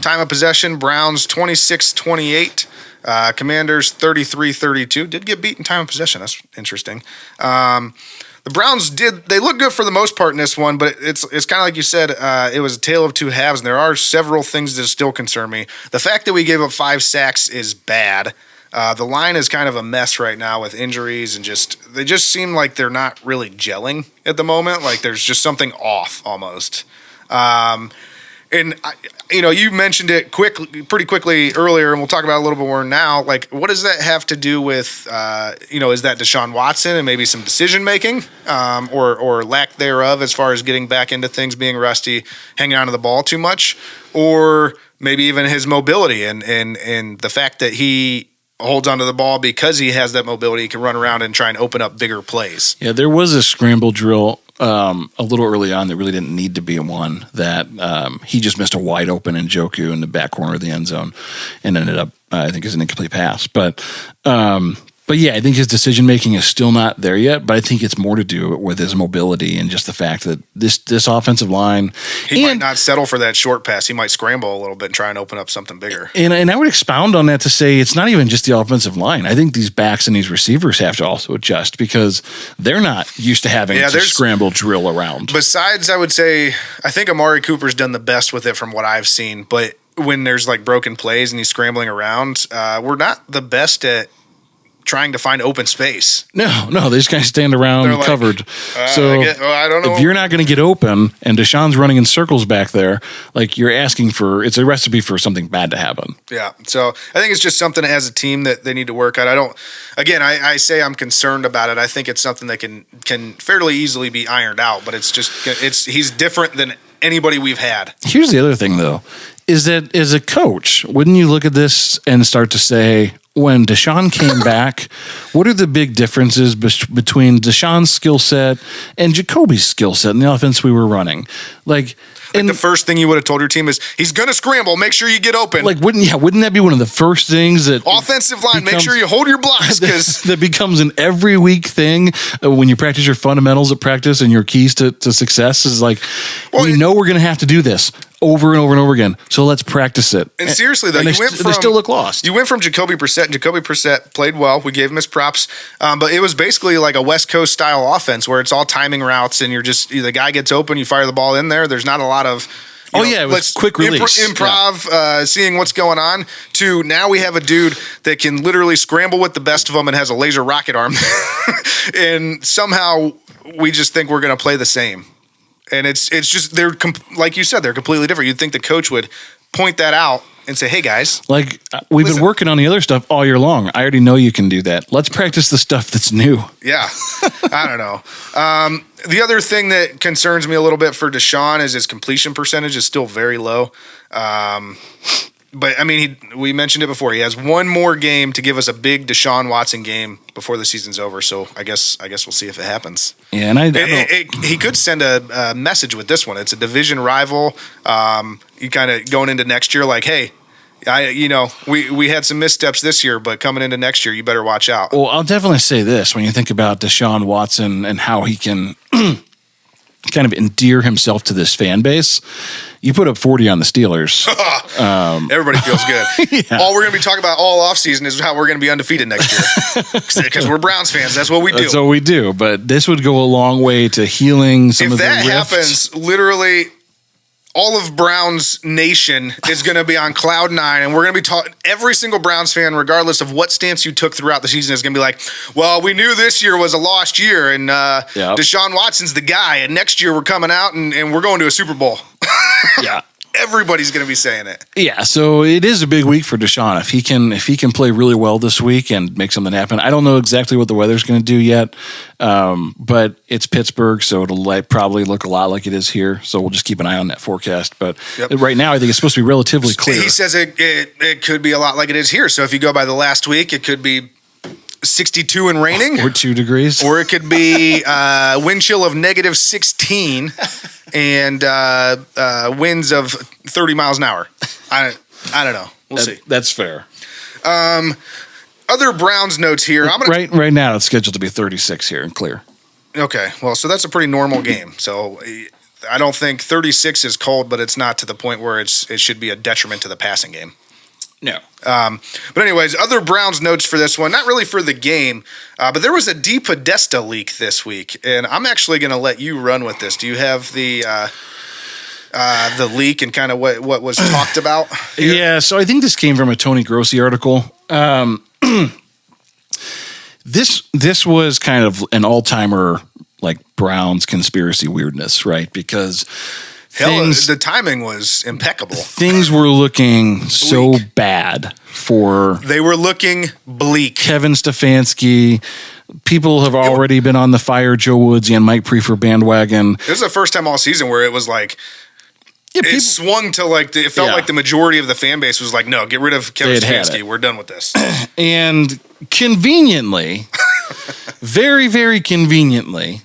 Time of possession, Browns 26-28. Commanders 33-32. Did get beat in time of possession. That's interesting. The Browns they look good for the most part in this one, but it's kind of like you said, it was a tale of two halves, and there are several things that still concern me. The fact that we gave up 5 sacks is bad. The line is kind of a mess right now with injuries and they just seem like they're not really gelling at the moment. Like there's just something off almost. You mentioned it pretty quickly earlier, and we'll talk about it a little bit more now. Like, what does that have to do with, is that Deshaun Watson and maybe some decision making, or lack thereof as far as getting back into things, being rusty, hanging onto the ball too much, or maybe even his mobility and the fact that he holds onto the ball because he has that mobility, he can run around and try and open up bigger plays. Yeah, there was a scramble drill a little early on that really didn't need to be a one that he just missed a wide open Njoku in the back corner of the end zone and ended up, I think, as an incomplete pass. But yeah, I think his decision making is still not there yet. But I think it's more to do with his mobility and just the fact that this offensive line, he might not settle for that short pass. He might scramble a little bit and try and open up something bigger. And I would expound on that to say it's not even just the offensive line. I think these backs and these receivers have to also adjust because they're not used to having to scramble drill around. Besides, I would say I think Amari Cooper's done the best with it from what I've seen. But when there's like broken plays and he's scrambling around, we're not the best at trying to find open space. No, they just kind of stand around covered. I don't know. If you're not going to get open and Deshaun's running in circles back there, like you're asking for, it's a recipe for something bad to happen. Yeah. So I think it's just something as a team that they need to work on. I say I'm concerned about it. I think it's something that can fairly easily be ironed out, but he's different than anybody we've had. Here's the other thing though, is that as a coach, wouldn't you look at this and start to say, when Deshaun came back, what are the big differences between Deshaun's skill set and Jacoby's skill set in the offense we were running? Like the first thing you would have told your team is he's going to scramble. Make sure you get open. Like wouldn't that be one of the first things that offensive line? Make sure you hold your blocks because that becomes an every week thing when you practice your fundamentals at practice and your keys to success is like we know we're going to have to do this over and over and over again. So let's practice it. And seriously, though, they still look lost. You went from Jacoby Brissett, and Jacoby Brissett played well. We gave him his props. But it was basically like a West Coast style offense where it's all timing routes and the guy gets open, you fire the ball in there. There's not a lot of it was quick release. Improv, seeing what's going on, to now we have a dude that can literally scramble with the best of them and has a laser rocket arm. And somehow we just think we're going to play the same. And it's just like you said, they're completely different. You'd think the coach would point that out and say, "Hey guys, like we've been working on the other stuff all year long. I already know you can do that. Let's practice the stuff that's new." Yeah, I don't know. The other thing that concerns me a little bit for Deshaun is his completion percentage is still very low. But I mean, we mentioned it before. He has one more game to give us a big Deshaun Watson game before the season's over. So I guess we'll see if it happens. Yeah, and he could send a message with this one. It's a division rival. You kind of going into next year like, hey, we had some missteps this year, but coming into next year, you better watch out. Well, I'll definitely say this when you think about Deshaun Watson and how he can kind of endear himself to this fan base. You put up 40 on the Steelers. Everybody feels good. Yeah. All we're going to be talking about all offseason is how we're going to be undefeated next year. Because we're Browns fans. That's what we do. That's what we do. But this would go a long way to healing some of the rifts. If that happens, literally all of Browns Nation is going to be on cloud nine, and we're going to be talking. Every single Browns fan, regardless of what stance you took throughout the season, is going to be like, well, we knew this year was a lost year, and Deshaun Watson's the guy, and next year we're coming out and we're going to a Super Bowl. Yeah. Everybody's going to be saying it. Yeah, so it is a big week for Deshaun. If he can play really well this week and make something happen. I don't know exactly what the weather's going to do yet, but it's Pittsburgh, so it'll probably look a lot like it is here. So we'll just keep an eye on that forecast. But right now, I think it's supposed to be relatively clear. He says it could be a lot like it is here. So if you go by the last week, it could be 62 and raining. Or 2 degrees. Or it could be wind chill of negative 16 and winds of 30 miles an hour. I don't know. We'll see. That's fair. Other Browns notes here. Right now, it's scheduled to be 36 here and clear. Okay. Well, so that's a pretty normal game. So I don't think 36 is cold, but it's not to the point where it should be a detriment to the passing game. No. But anyways, other Browns notes for this one, not really for the game, but there was a DePodesta leak this week, and I'm actually going to let you run with this. Do you have the leak and kind of what was talked about here? Yeah, so I think this came from a Tony Grossi article. This was kind of an all-timer, like, Browns conspiracy weirdness, right? Because the timing was impeccable. Things were looking so bad They were looking bleak. Kevin Stefanski. People have already been on the fire Joe Woodsy and Mike Prefer bandwagon. This is the first time all season where it was like, it swung to like, it felt like the majority of the fan base was like, no, get rid of Kevin Stefanski. We're done with this. And conveniently, very, very conveniently,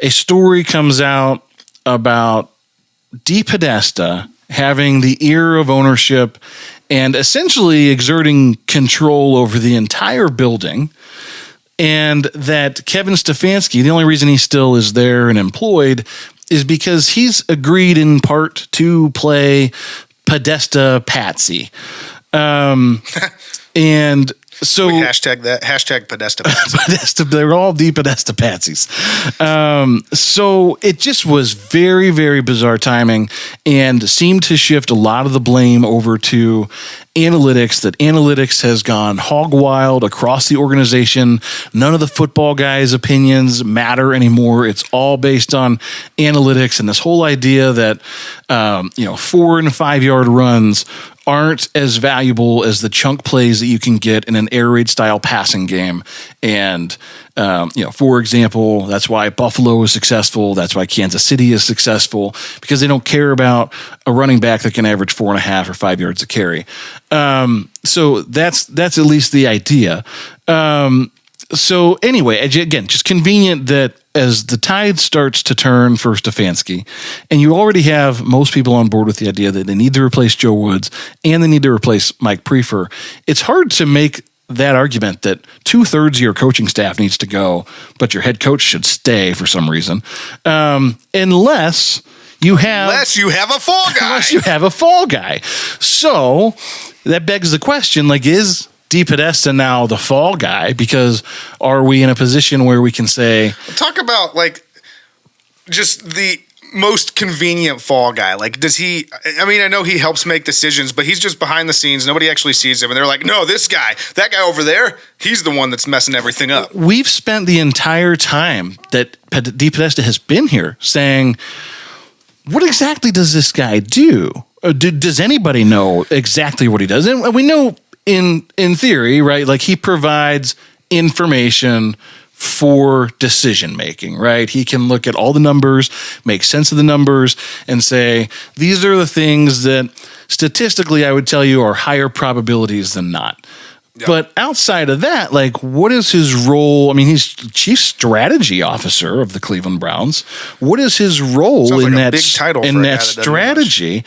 a story comes out about DePodesta having the ear of ownership and essentially exerting control over the entire building, and that Kevin Stefanski, the only reason he still is there and employed is because he's agreed in part to play Podesta Patsy. And so hashtag Podesta Podesta, they're all DePodesta Patsies. So it just was very, very bizarre timing and seemed to shift a lot of the blame over to analytics, that analytics has gone hog wild across the organization. None of the football guys' opinions matter anymore. It's all based on analytics, and this whole idea that 4 and 5 yard runs aren't as valuable as the chunk plays that you can get in an air raid style passing game. And, for example, that's why Buffalo is successful. That's why Kansas City is successful, because they don't care about a running back that can average 4.5 or 5 yards a carry. So that's at least the idea. So anyway, again, just convenient that as the tide starts to turn for Stefanski, and you already have most people on board with the idea that they need to replace Joe Woods and they need to replace Mike Prefer, it's hard to make that argument that 2/3 of your coaching staff needs to go, but your head coach should stay for some reason, unless you have a fall guy. Unless you have a fall guy. So that begs the question, like, is DePodesta now the fall guy? Because are we in a position where we can say, talk about like just the most convenient fall guy? Like, does he, I mean, I know he helps make decisions, but he's just behind the scenes. Nobody actually sees him. And they're like, no, this guy, that guy over there, he's the one that's messing everything up. We've spent the entire time that DePodesta has been here saying, what exactly does this guy do? Does anybody know exactly what he does? And we know in theory, right? Like, he provides information for decision making, right? He can look at all the numbers, make sense of the numbers, and say, these are the things that statistically I would tell you are higher probabilities than not. Yep. But outside of that, like, what is his role? I mean, he's chief strategy officer of the Cleveland Browns. What is his role in that big title in that strategy?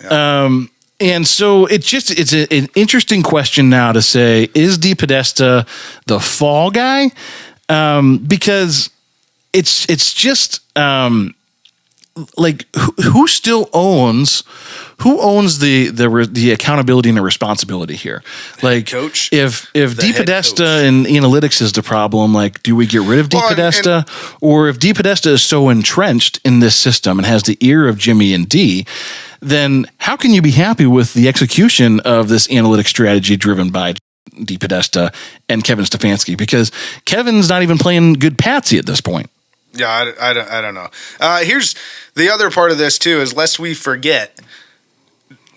Yeah. And so it's an interesting question now to say, is DePodesta the fall guy? Because it's just like, who still owns the accountability and the responsibility here? Like, coach, if DePodesta and analytics is the problem, like, do we get rid of DePodesta? Or if DePodesta is so entrenched in this system and has the ear of Jimmy and D, then how can you be happy with the execution of this analytic strategy driven by DePodesta and Kevin Stefanski? Because Kevin's not even playing good patsy at this point. Yeah, I don't know. Here's the other part of this too, is lest we forget,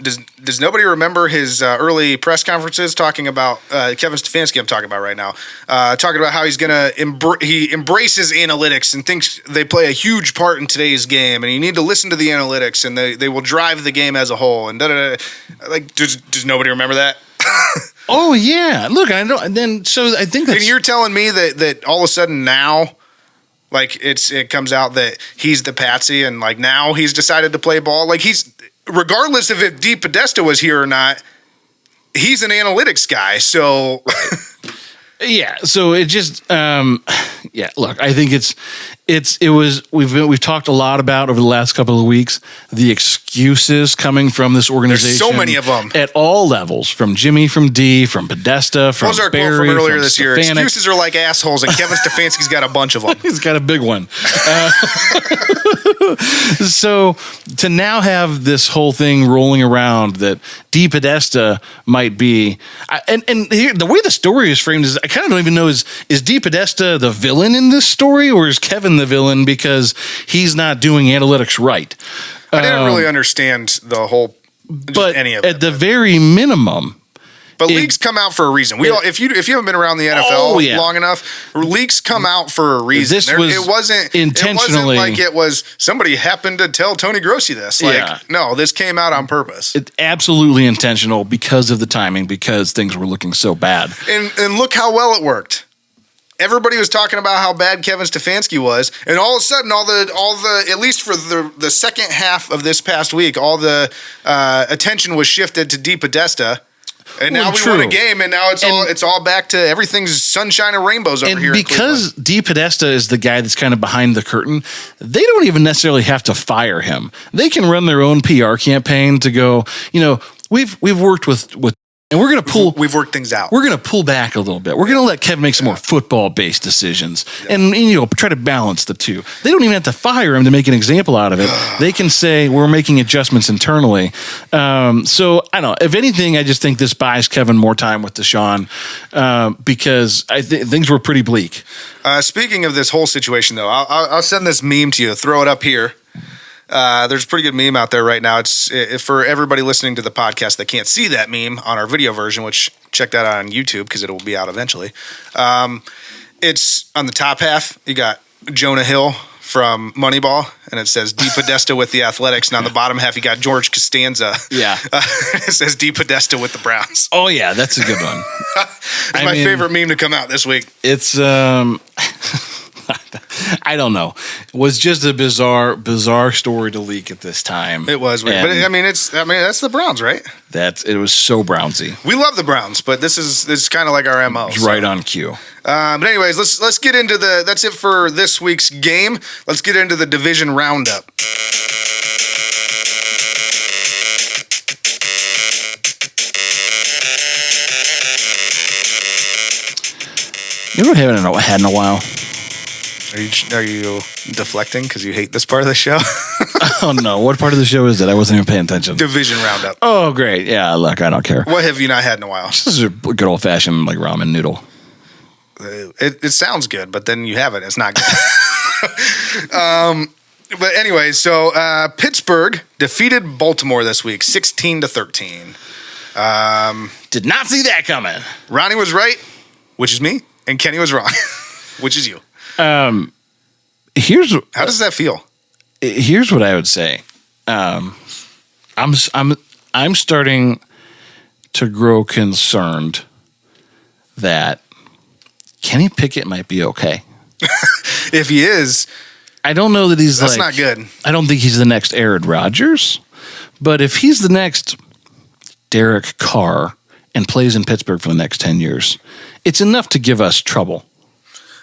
does nobody remember his early press conferences talking about Kevin Stefanski? I'm talking about right now, talking about how he's gonna he embraces analytics and thinks they play a huge part in today's game, and you need to listen to the analytics, and they will drive the game as a whole. And like, does nobody remember that? Oh yeah, look, I know. And then so I think that's. And you're telling me that all of a sudden now. Like it comes out that he's the patsy, and like now he's decided to play ball. Like he's, regardless of if Dee Podesta was here or not, he's an analytics guy. So yeah, so it just yeah. Look, I think we've talked a lot about over the last couple of weeks the excuses coming from this organization. There's so many of them at all levels, from Jimmy, from D, from Podesta, from Those are Barry, from earlier this year. Stefanik. Excuses are like assholes, and Kevin Stefanski's got a bunch of them. He's got a big one. So to now have this whole thing rolling around that Dee Podesta might be, and here, the way the story is framed is I kind of don't even know is Dee Podesta the villain in this story, or is Kevin the villain because he's not doing analytics right? I didn't really understand the whole, but any of it. At the very minimum. But leaks come out for a reason. If you haven't been around the NFL long enough, leaks come out for a reason. It wasn't intentionally. It wasn't like it was somebody happened to tell Tony Grossi this. No, this came out on purpose. It's absolutely intentional because of the timing, because things were looking so bad. And look how well it worked. Everybody was talking about how bad Kevin Stefanski was, and all of a sudden, all the at least for the second half of this past week, all the attention was shifted to Dee Podesta. And now we won a game, and now it's all back to everything's sunshine and rainbows over here. And because Dee Podesta is the guy that's kind of behind the curtain, they don't even necessarily have to fire him. They can run their own PR campaign to go, we've worked with and we're going to we've worked things out. We're going to pull back a little bit. We're going to let Kevin make some more football-based decisions and try to balance the two. They don't even have to fire him to make an example out of it. They can say we're making adjustments internally. So I don't know. If anything, I just think this buys Kevin more time with Deshaun because I think things were pretty bleak. Speaking of this whole situation, though, I'll send this meme to you. Throw it up here. There's a pretty good meme out there right now. It's for everybody listening to the podcast that can't see that meme on our video version, which check that out on YouTube because it will be out eventually. It's on the top half. You got Jonah Hill from Moneyball, and it says Dee Podesta with the Athletics. And on the bottom half, you got George Costanza. Yeah. It says Dee Podesta with the Browns. Oh, yeah. That's a good one. It's my favorite meme to come out this week. It's I don't know. It was just a bizarre story to leak at this time. It was weird. But that's the Browns, right? It was so Brownsy. We love the Browns, but this is kind of like our MO. It's right on cue. But anyways, let's get into that's it for this week's game. Let's get into the division roundup. You know what I haven't had in a while? Are you deflecting because you hate this part of the show? Oh, no. What part of the show is it? I wasn't even paying attention. Division roundup. Oh, great. Yeah, look, I don't care. What have you not had in a while? Just a good old-fashioned like ramen noodle. It sounds good, but then you have it. It's not good. But anyway, so Pittsburgh defeated Baltimore this week, 16-13. Did not see that coming. Ronnie was right, which is me, and Kenny was wrong, which is you. How does that feel? Here's what I would say. I'm starting to grow concerned that Kenny Pickett might be okay. If he is, I don't know that that's not good. I don't think he's the next Aaron Rodgers, but if he's the next Derek Carr and plays in Pittsburgh for the next 10 years, it's enough to give us trouble.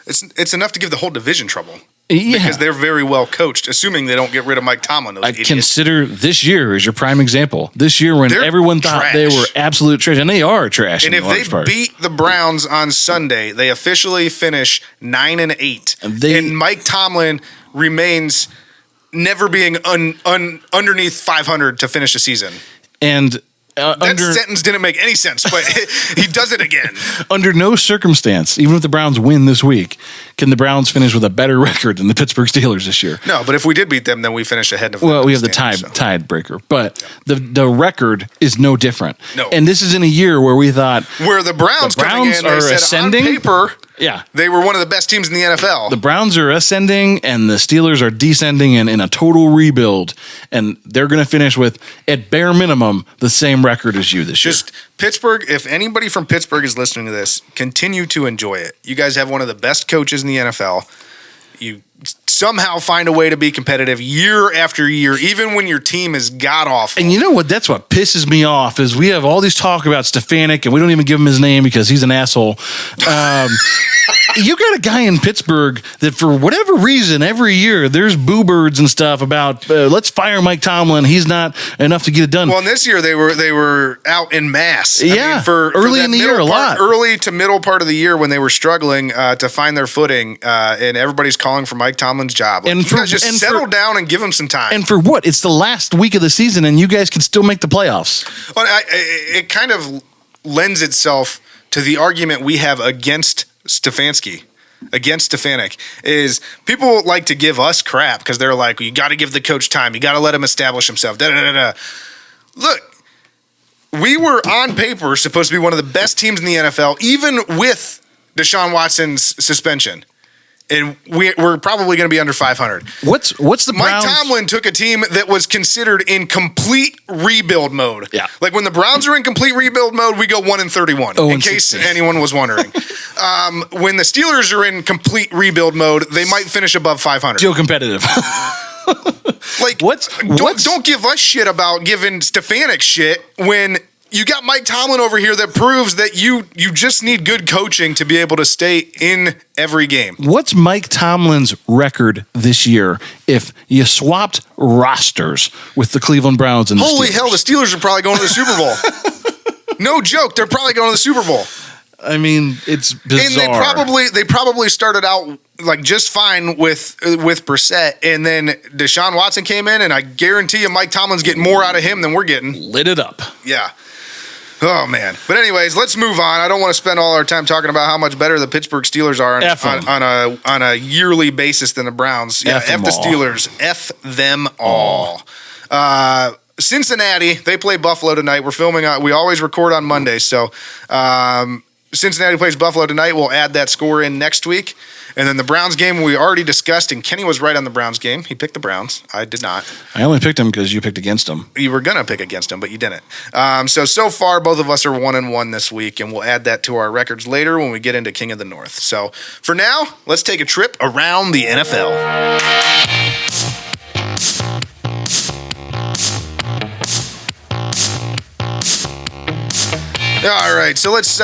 It's enough to give the whole division trouble. Yeah. Because they're very well coached, assuming they don't get rid of Mike Tomlin. I consider this year as your prime example. This year when everyone thought they were absolute trash, and they are trash. And if they beat the Browns on Sunday, they officially finish 9-8. And Mike Tomlin remains never being underneath 500 to finish the season. And That sentence didn't make any sense, but he does it again. Under no circumstance, even if the Browns win this week, can the Browns finish with a better record than the Pittsburgh Steelers this year? No, but if we did beat them, then we finish ahead of them. Well, we have the tiebreaker, but the record is no different. No. And this is in a year where we thought where the Browns coming in, are said, ascending. On paper, yeah, they were one of the best teams in the NFL. The Browns are ascending, and the Steelers are descending in a total rebuild, and they're going to finish with, at bare minimum, the same record as you this year. Just Pittsburgh, if anybody from Pittsburgh is listening to this, continue to enjoy it. You guys have one of the best coaches in the NFL. You somehow find a way to be competitive year after year, even when your team is god-awful. And you know what? That's what pisses me off is we have all these talk about Stefanik, and we don't even give him his name because he's an asshole. You got a guy in Pittsburgh that for whatever reason, every year there's boo-birds and stuff about let's fire Mike Tomlin. He's not enough to get it done. Well, and this year they were out in mass. Yeah, I mean, for early in the year a lot. Early to middle part of the year when they were struggling to find their footing, and everybody's calling for Mike Tomlin's job. Like, you guys just settle down and give him some time. And for what? It's the last week of the season, and you guys can still make the playoffs. Well, it kind of lends itself to the argument we have against Stefanski, against Stefanik, is people like to give us crap because they're like, you got to give the coach time. You got to let him establish himself. Look, we were on paper supposed to be one of the best teams in the NFL, even with Deshaun Watson's suspension. And we're probably going to be under 500. What's the Browns? Mike Tomlin took a team that was considered in complete rebuild mode. Yeah. Like when the Browns are in complete rebuild mode, we go 1-31. In case anyone was wondering. When the Steelers are in complete rebuild mode, they might finish above 500. Still competitive. Like, don't give us shit about giving Stefanik shit when you got Mike Tomlin over here that proves that you just need good coaching to be able to stay in every game. What's Mike Tomlin's record this year if you swapped rosters with the Cleveland Browns and the Holy Steelers? hell, the Steelers are probably going to the Super Bowl. No joke, they're probably going to the Super Bowl. I mean, it's bizarre. And they probably started out like just fine with Brissett, and then Deshaun Watson came in, and I guarantee you Mike Tomlin's getting more out of him than we're getting. Lit it up. Yeah. Oh, man. But anyways, let's move on. I don't want to spend all our time talking about how much better the Pittsburgh Steelers are on a yearly basis than the Browns. Yeah, F the Steelers. F them all. Cincinnati, they play Buffalo tonight. We're filming. We always record on Monday, so Cincinnati plays Buffalo tonight. We'll add that score in next week. And then the Browns game we already discussed, and Kenny was right on the Browns game. He picked the Browns. I did not. I only picked them because you picked against them. You were going to pick against them, but you didn't. So far, both of us are 1-1 this week, and we'll add that to our records later when we get into King of the North. So for now, let's take a trip around the NFL. All right, so let's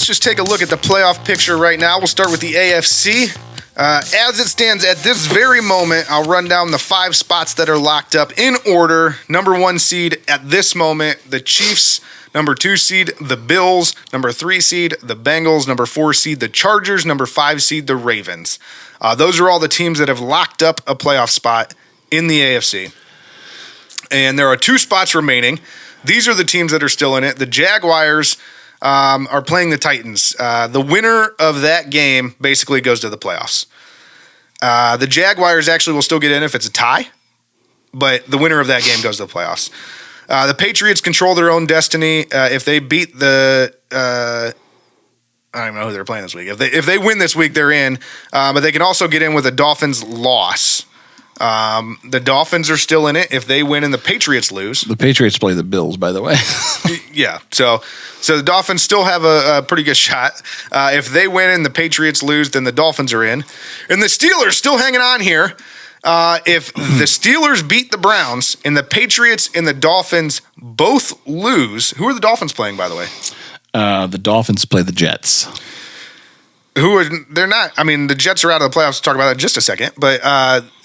just take a look at the playoff picture right now. We'll start with the AFC. As it stands at this very moment, I'll run down the 5 spots that are locked up in order. Number 1 seed at this moment, the Chiefs. Number 2 seed, the Bills. Number 3 seed, the Bengals. Number 4 seed, the Chargers. Number 5 seed, the Ravens. Those are all the teams that have locked up a playoff spot in the AFC. And there are 2 spots remaining. These are the teams that are still in it. The Jaguars are playing the Titans. The winner of that game basically goes to the playoffs. The Jaguars actually will still get in if it's a tie, but the winner of that game goes to the playoffs. The Patriots control their own destiny. If they beat the I don't even know who they're playing this week. If they win this week, they're in. But they can also get in with a Dolphins loss. The Dolphins are still in it if they win and the Patriots lose. The Patriots play the Bills, by the way. Yeah, so the Dolphins still have a pretty good shot. If they win and the Patriots lose, then the Dolphins are in. And the Steelers still hanging on here. If the Steelers beat the Browns and the Patriots and the Dolphins both lose, who are the Dolphins playing, by the way? The Dolphins play the Jets. They're not. I mean, the Jets are out of the playoffs. We'll talk about that in just a second. But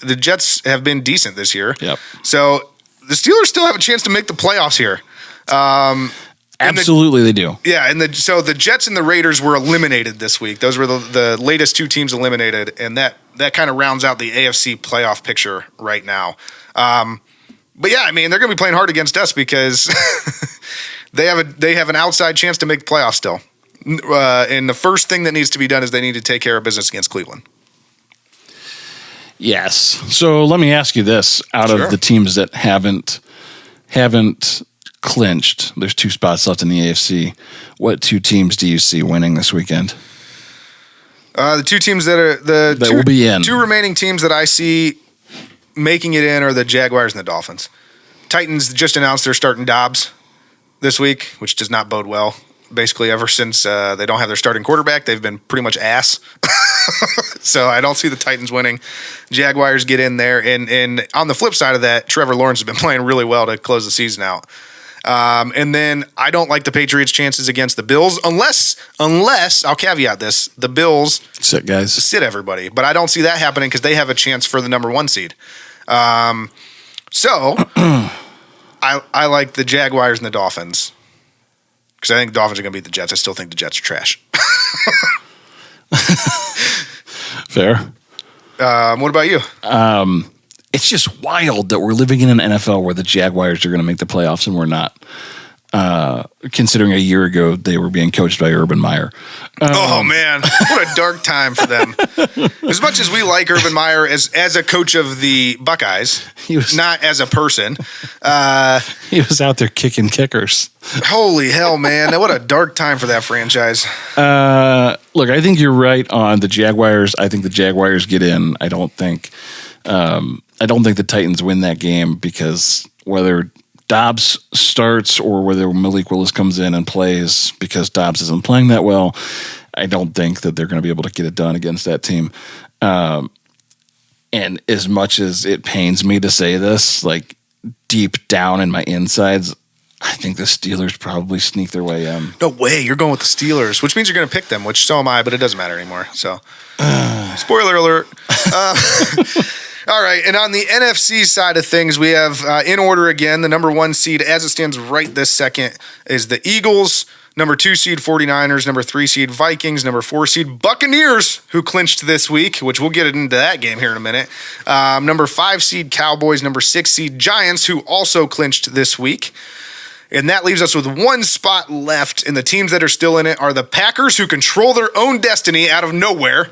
the Jets have been decent this year. Yep. So the Steelers still have a chance to make the playoffs here. Absolutely, they do. Yeah, so the Jets and the Raiders were eliminated this week. Those were the latest 2 teams eliminated, and that kind of rounds out the AFC playoff picture right now. But yeah, I mean, they're going to be playing hard against us because They have an outside chance to make the playoffs still. And the first thing that needs to be done is they need to take care of business against Cleveland. Yes. So let me ask you this: out of the teams that haven't clinched, there's 2 spots left in the AFC. What 2 teams do you see winning this weekend? The 2 teams that will be in. 2 remaining teams that I see making it in are the Jaguars and the Dolphins. Titans just announced they're starting Dobbs this week, which does not bode well. Basically, ever since they don't have their starting quarterback, they've been pretty much ass. So I don't see the Titans winning. Jaguars get in there. And on the flip side of that, Trevor Lawrence has been playing really well to close the season out. And then I don't like the Patriots' chances against the Bills unless I'll caveat this, the Bills sit everybody. But I don't see that happening because they have a chance for the number 1 seed. So I like the Jaguars and the Dolphins because I think the Dolphins are going to beat the Jets. I still think the Jets are trash. Fair. What about you? It's just wild that we're living in an NFL where the Jaguars are going to make the playoffs and we're not. Considering a year ago they were being coached by Urban Meyer. Oh man, what a dark time for them. As much as we like Urban Meyer as a coach of the Buckeyes, he was not as a person. He was out there kicking kickers. Holy hell, man! What a dark time for that franchise. Look, I think you're right on the Jaguars. I think the Jaguars get in. I don't think the Titans win that game because whether Dobbs starts or whether Malik Willis comes in and plays because Dobbs isn't playing that well, I don't think that they're going to be able to get it done against that team. And as much as it pains me to say this, like deep down in my insides, I think the Steelers probably sneak their way in. No way. You're going with the Steelers, which means you're going to pick them, which so am I, but it doesn't matter anymore. So, spoiler alert. All right, and on the NFC side of things, we have, in order again, the number 1 seed as it stands right this second is the Eagles, number 2 seed 49ers, number 3 seed Vikings, number 4 seed Buccaneers, who clinched this week, which we'll get into that game here in a minute, number 5 seed Cowboys, number 6 seed Giants, who also clinched this week. And that leaves us with 1 spot left, and the teams that are still in it are the Packers, who control their own destiny out of nowhere,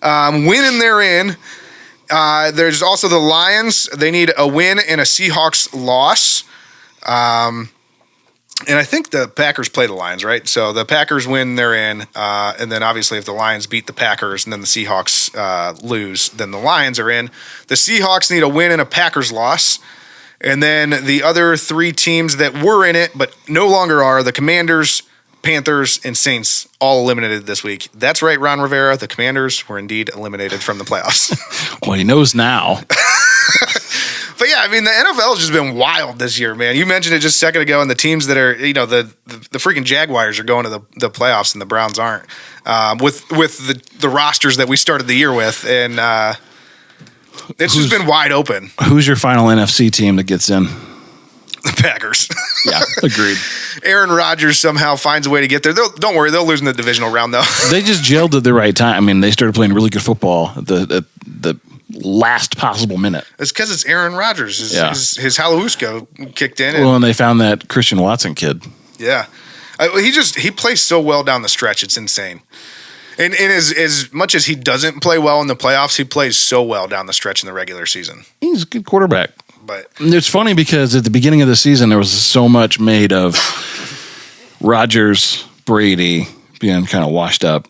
winning their in. There's also the Lions. They need a win and a Seahawks loss. And I think the Packers play the Lions, right? So the Packers win, they're in. And then obviously if the Lions beat the Packers and then the Seahawks lose, then the Lions are in. The Seahawks need a win and a Packers loss. And then the other 3 teams that were in it but no longer are, the Commanders, Panthers, and Saints all eliminated this week. That's right, Ron Rivera. The Commanders were indeed eliminated from the playoffs. Well, he knows now. But yeah, I mean, the NFL has just been wild this year, man. You mentioned it just a second ago, and the teams that are, the freaking Jaguars are going to the playoffs, and the Browns aren't. With the rosters that we started the year with, and it's just been wide open. Who's your final NFC team that gets in? The Packers. Yeah, agreed. Aaron Rodgers somehow finds a way to get there. Don't worry, they'll lose in the divisional round, though. They just gelled at the right time. I mean, they started playing really good football at the last possible minute. It's because it's Aaron Rodgers. His Halusko kicked in. And they found that Christian Watson kid. Yeah. He plays so well down the stretch. It's insane. And as much as he doesn't play well in the playoffs, he plays so well down the stretch in the regular season. He's a good quarterback. But it's funny because at the beginning of the season, there was so much made of Rodgers, Brady being kind of washed up.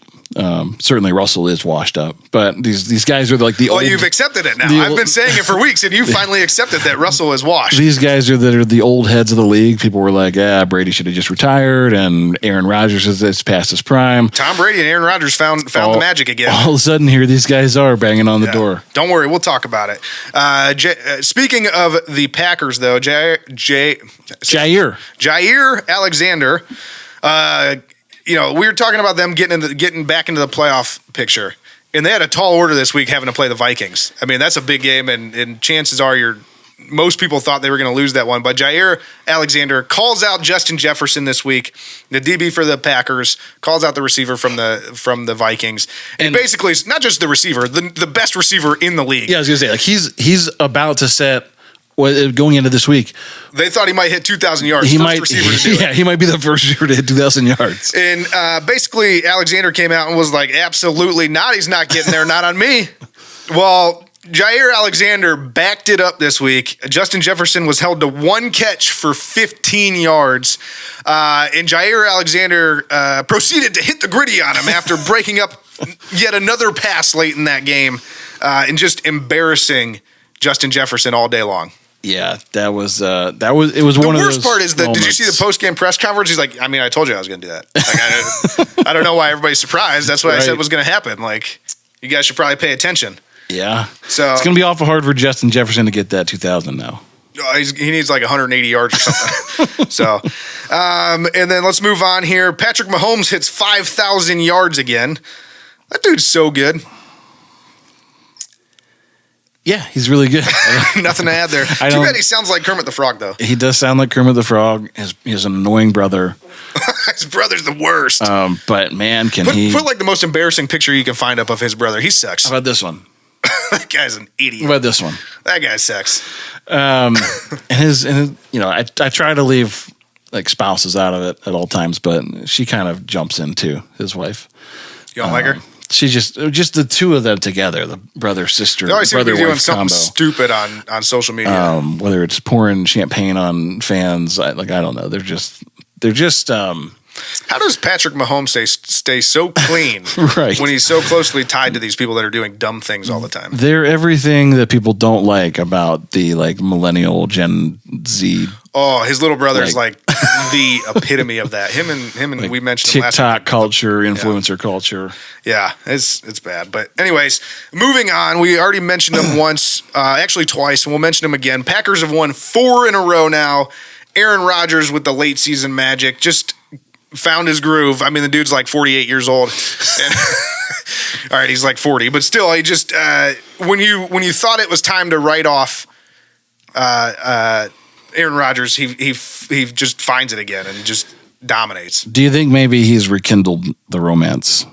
Certainly Russell is washed up, but these guys are like the old... Well, you've accepted it now. I've been saying it for weeks, and you finally accepted that Russell is washed. These guys are the old heads of the league. People were like, Brady should have just retired, and Aaron Rodgers is past his prime. Tom Brady and Aaron Rodgers found the magic again. All of a sudden, here these guys are banging on the door. Don't worry, we'll talk about it. Speaking of the Packers, though, Jair Alexander... we were talking about them getting back into the playoff picture, and they had a tall order this week having to play the Vikings. I mean, that's a big game, and chances are most people thought they were going to lose that one. But Jair Alexander calls out Justin Jefferson this week, the DB for the Packers, calls out the receiver from the Vikings, and basically it's not just the receiver, the best receiver in the league. Yeah, I was going to say, like he's about to set going into this week. They thought he might hit 2,000 yards. He might be the first receiver to hit 2,000 yards. And basically, Alexander came out and was like, absolutely not. He's not getting there. Not on me. Well, Jair Alexander backed it up this week. Justin Jefferson was held to one catch for 15 yards. And Jair Alexander proceeded to hit the gritty on him after breaking up yet another pass late in that game and just embarrassing Justin Jefferson all day long. Yeah, it was one of those. The worst part is that, did you see the post-game press conference? He's like, I mean, I told you I was going to do that. Like, I don't know why everybody's surprised. That's what I said was going to happen. Like, you guys should probably pay attention. Yeah. So it's going to be awful hard for Justin Jefferson to get that 2,000 now. He needs like 180 yards or something. So, and then let's move on here. Patrick Mahomes hits 5,000 yards again. That dude's so good. Yeah, he's really good. Nothing to add there. Too bad he sounds like Kermit the Frog, though. He does sound like Kermit the Frog. He has an annoying brother. His brother's the worst. But, man, Put like the most embarrassing picture you can find up of his brother. He sucks. How about this one? That guy's an idiot. What about this one? That guy sucks. And his, I try to leave like spouses out of it at all times, but she kind of jumps in too, his wife. You don't like her? She just the two of them together, the brother sister. They always seem to be doing something combo. stupid on social media. Whether it's pouring champagne on fans, I don't know. They're just. How does Patrick Mahomes stay so clean when he's so closely tied to these people that are doing dumb things all the time? They're everything that people don't like about the like millennial Gen Z. Oh, his little brother's like the epitome of that. Him and like we mentioned him last week. TikTok culture, influencer culture. Yeah, it's bad. But anyways, moving on. We already mentioned him once, actually twice, and we'll mention him again. Packers have won 4 in a row now. Aaron Rodgers with the late season magic just found his groove. I mean, the dude's like 48 years old. And all right, he's like 40, but still, he just when you thought it was time to write off Aaron Rodgers, he just finds it again and just dominates. Do you think maybe he's rekindled the romance?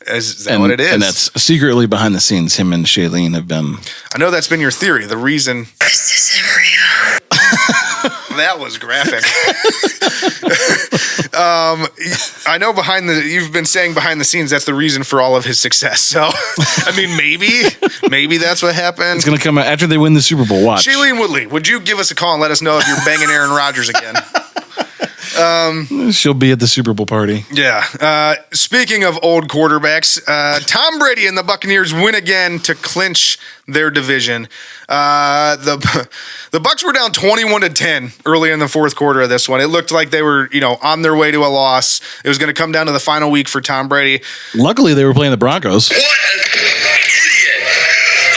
Is that what it is? And that's secretly behind the scenes. Him and Shailene have been. I know that's been your theory. The reason. This isn't real. That was graphic. I know you've been saying behind the scenes that's the reason for all of his success. So, I mean, maybe that's what happened. It's going to come out after they win the Super Bowl. Watch. Shailene Woodley, would you give us a call and let us know if you're banging Aaron Rodgers again? She'll be at the Super Bowl party. Yeah. Speaking of old quarterbacks, Tom Brady and the Buccaneers win again to clinch their division. The Bucs were down 21-10 early in the fourth quarter of this one. It looked like they were, on their way to a loss. It was going to come down to the final week for Tom Brady. Luckily, they were playing the Broncos. What an idiot!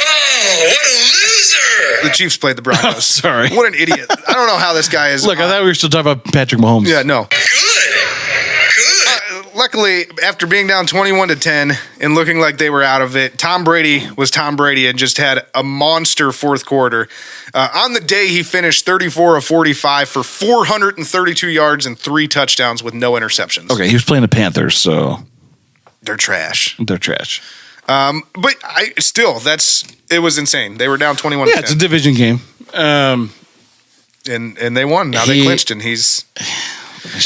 Oh, what a loser! The Chiefs played the Broncos. Oh, sorry. What an idiot. I don't know how this guy is. Look, I thought we were still talking about Patrick Mahomes. Yeah, no. Good. Luckily, after being down 21-10 and looking like they were out of it, Tom Brady was Tom Brady and just had a monster fourth quarter. On the day, he finished 34 of 45 for 432 yards and 3 touchdowns with no interceptions. Okay, he was playing the Panthers, so they're trash. They're trash. But it was insane. They were down 21-10. Yeah, it's a division game. And they won. Now they clinched, and he's. And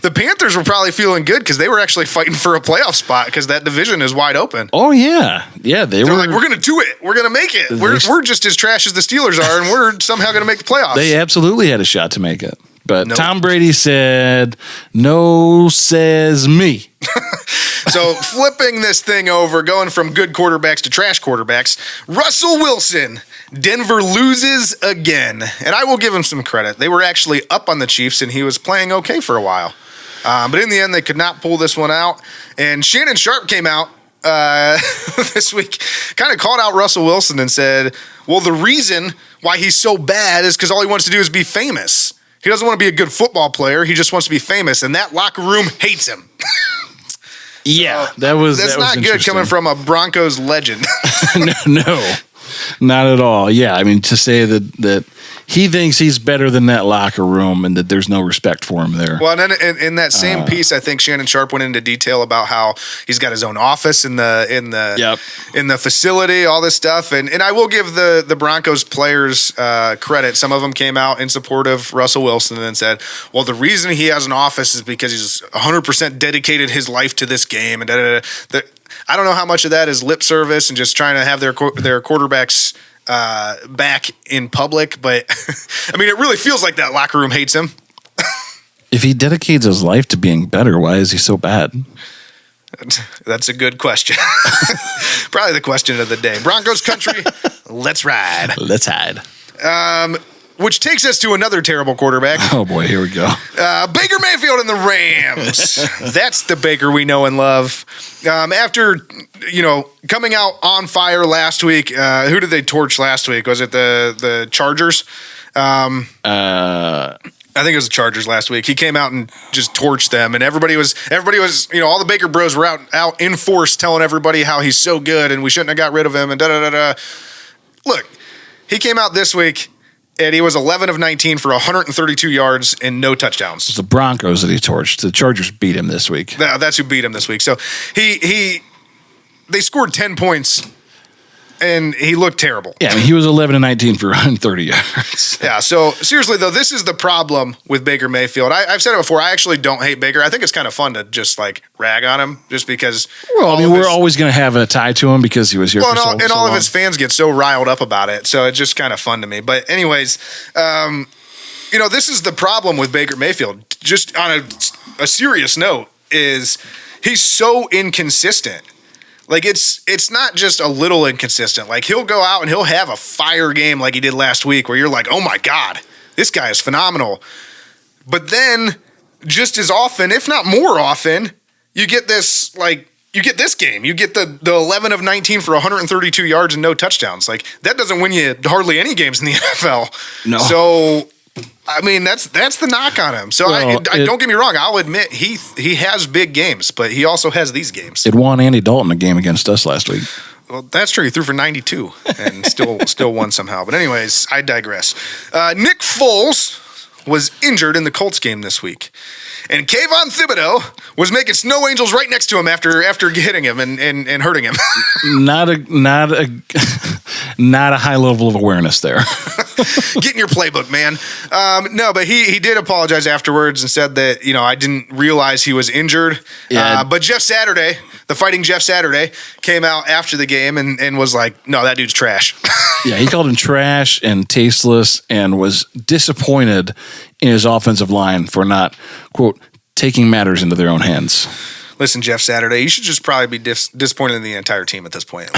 the Panthers were probably feeling good because they were actually fighting for a playoff spot because that division is wide open. Oh yeah, they're like, we're going to do it. We're going to make it. We're just as trash as the Steelers are, and we're somehow going to make the playoffs. They absolutely had a shot to make it, but Tom Brady said, "No, says me." So flipping this thing over, going from good quarterbacks to trash quarterbacks, Russell Wilson. Denver loses again, and I will give him some credit. They were actually up on the Chiefs, and he was playing okay for a while. But in the end, they could not pull this one out. And Shannon Sharp came out this week, kind of called out Russell Wilson and said, well, the reason why he's so bad is because all he wants to do is be famous. He doesn't want to be a good football player. He just wants to be famous, and that locker room hates him. Yeah, that's not good coming from a Broncos legend. No. Not at all. Yeah, I mean, to say that he thinks he's better than that locker room and that there's no respect for him there. Well, and then in that same piece, I think Shannon Sharp went into detail about how he's got his own office in the facility, all this stuff. And I will give the Broncos players credit. Some of them came out in support of Russell Wilson and said, well, the reason he has an office is because he's 100% dedicated his life to this game. And I don't know how much of that is lip service and just trying to have their quarterbacks back in public, but I mean, it really feels like that locker room hates him. If he dedicates his life to being better, why is he so bad? That's a good question. Probably the question of the day. Broncos country, let's ride. Let's hide. Which takes us to another terrible quarterback. Oh boy, here we go. Baker Mayfield and the Rams. That's the Baker we know and love. After, coming out on fire last week, who did they torch last week? Was it the Chargers? I think it was the Chargers last week. He came out and just torched them, and everybody was, all the Baker bros were out in force telling everybody how he's so good and we shouldn't have got rid of him and da-da-da-da. Look, he came out this week, and he was 11 of 19 for 132 yards and no touchdowns. It's the Broncos that he torched. The Chargers beat him this week. That's who beat him this week. So they scored 10 points, and he looked terrible. Yeah, I mean, he was 11 of 19 for 130 yards. Yeah, so seriously, though, this is the problem with Baker Mayfield. I've said it before. I actually don't hate Baker. I think it's kind of fun to just, rag on him just because. Well, I mean, we're always going to have a tie to him because he was here for so long. And all of his fans get so riled up about it, so it's just kind of fun to me. But anyways, this is the problem with Baker Mayfield. Just on a serious note, is he's so inconsistent. It's not just a little inconsistent. He'll go out and he'll have a fire game like he did last week where you're like, oh my God, this guy is phenomenal. But then just as often, if not more often, you get this game. You get the 11 of 19 for 132 yards and no touchdowns. That doesn't win you hardly any games in the NFL. No. So I mean, that's the knock on him. So don't get me wrong. I'll admit he has big games, but he also has these games. It won Andy Dalton a game against us last week. Well, that's true. He threw for 92 and still won somehow. But anyways, I digress. Nick Foles was injured in the Colts game this week. And Kayvon Thibodeau was making snow angels right next to him after hitting him and hurting him. Not a high level of awareness there. Get in your playbook, man. No, but he did apologize afterwards and said that, I didn't realize he was injured. Yeah. But Jeff Saturday, the fighting Jeff Saturday, came out after the game and was like, no, that dude's trash. Yeah, he called him trash and tasteless and was disappointed in his offensive line for not, quote, taking matters into their own hands. Listen, Jeff Saturday, you should just probably be disappointed in the entire team at this point.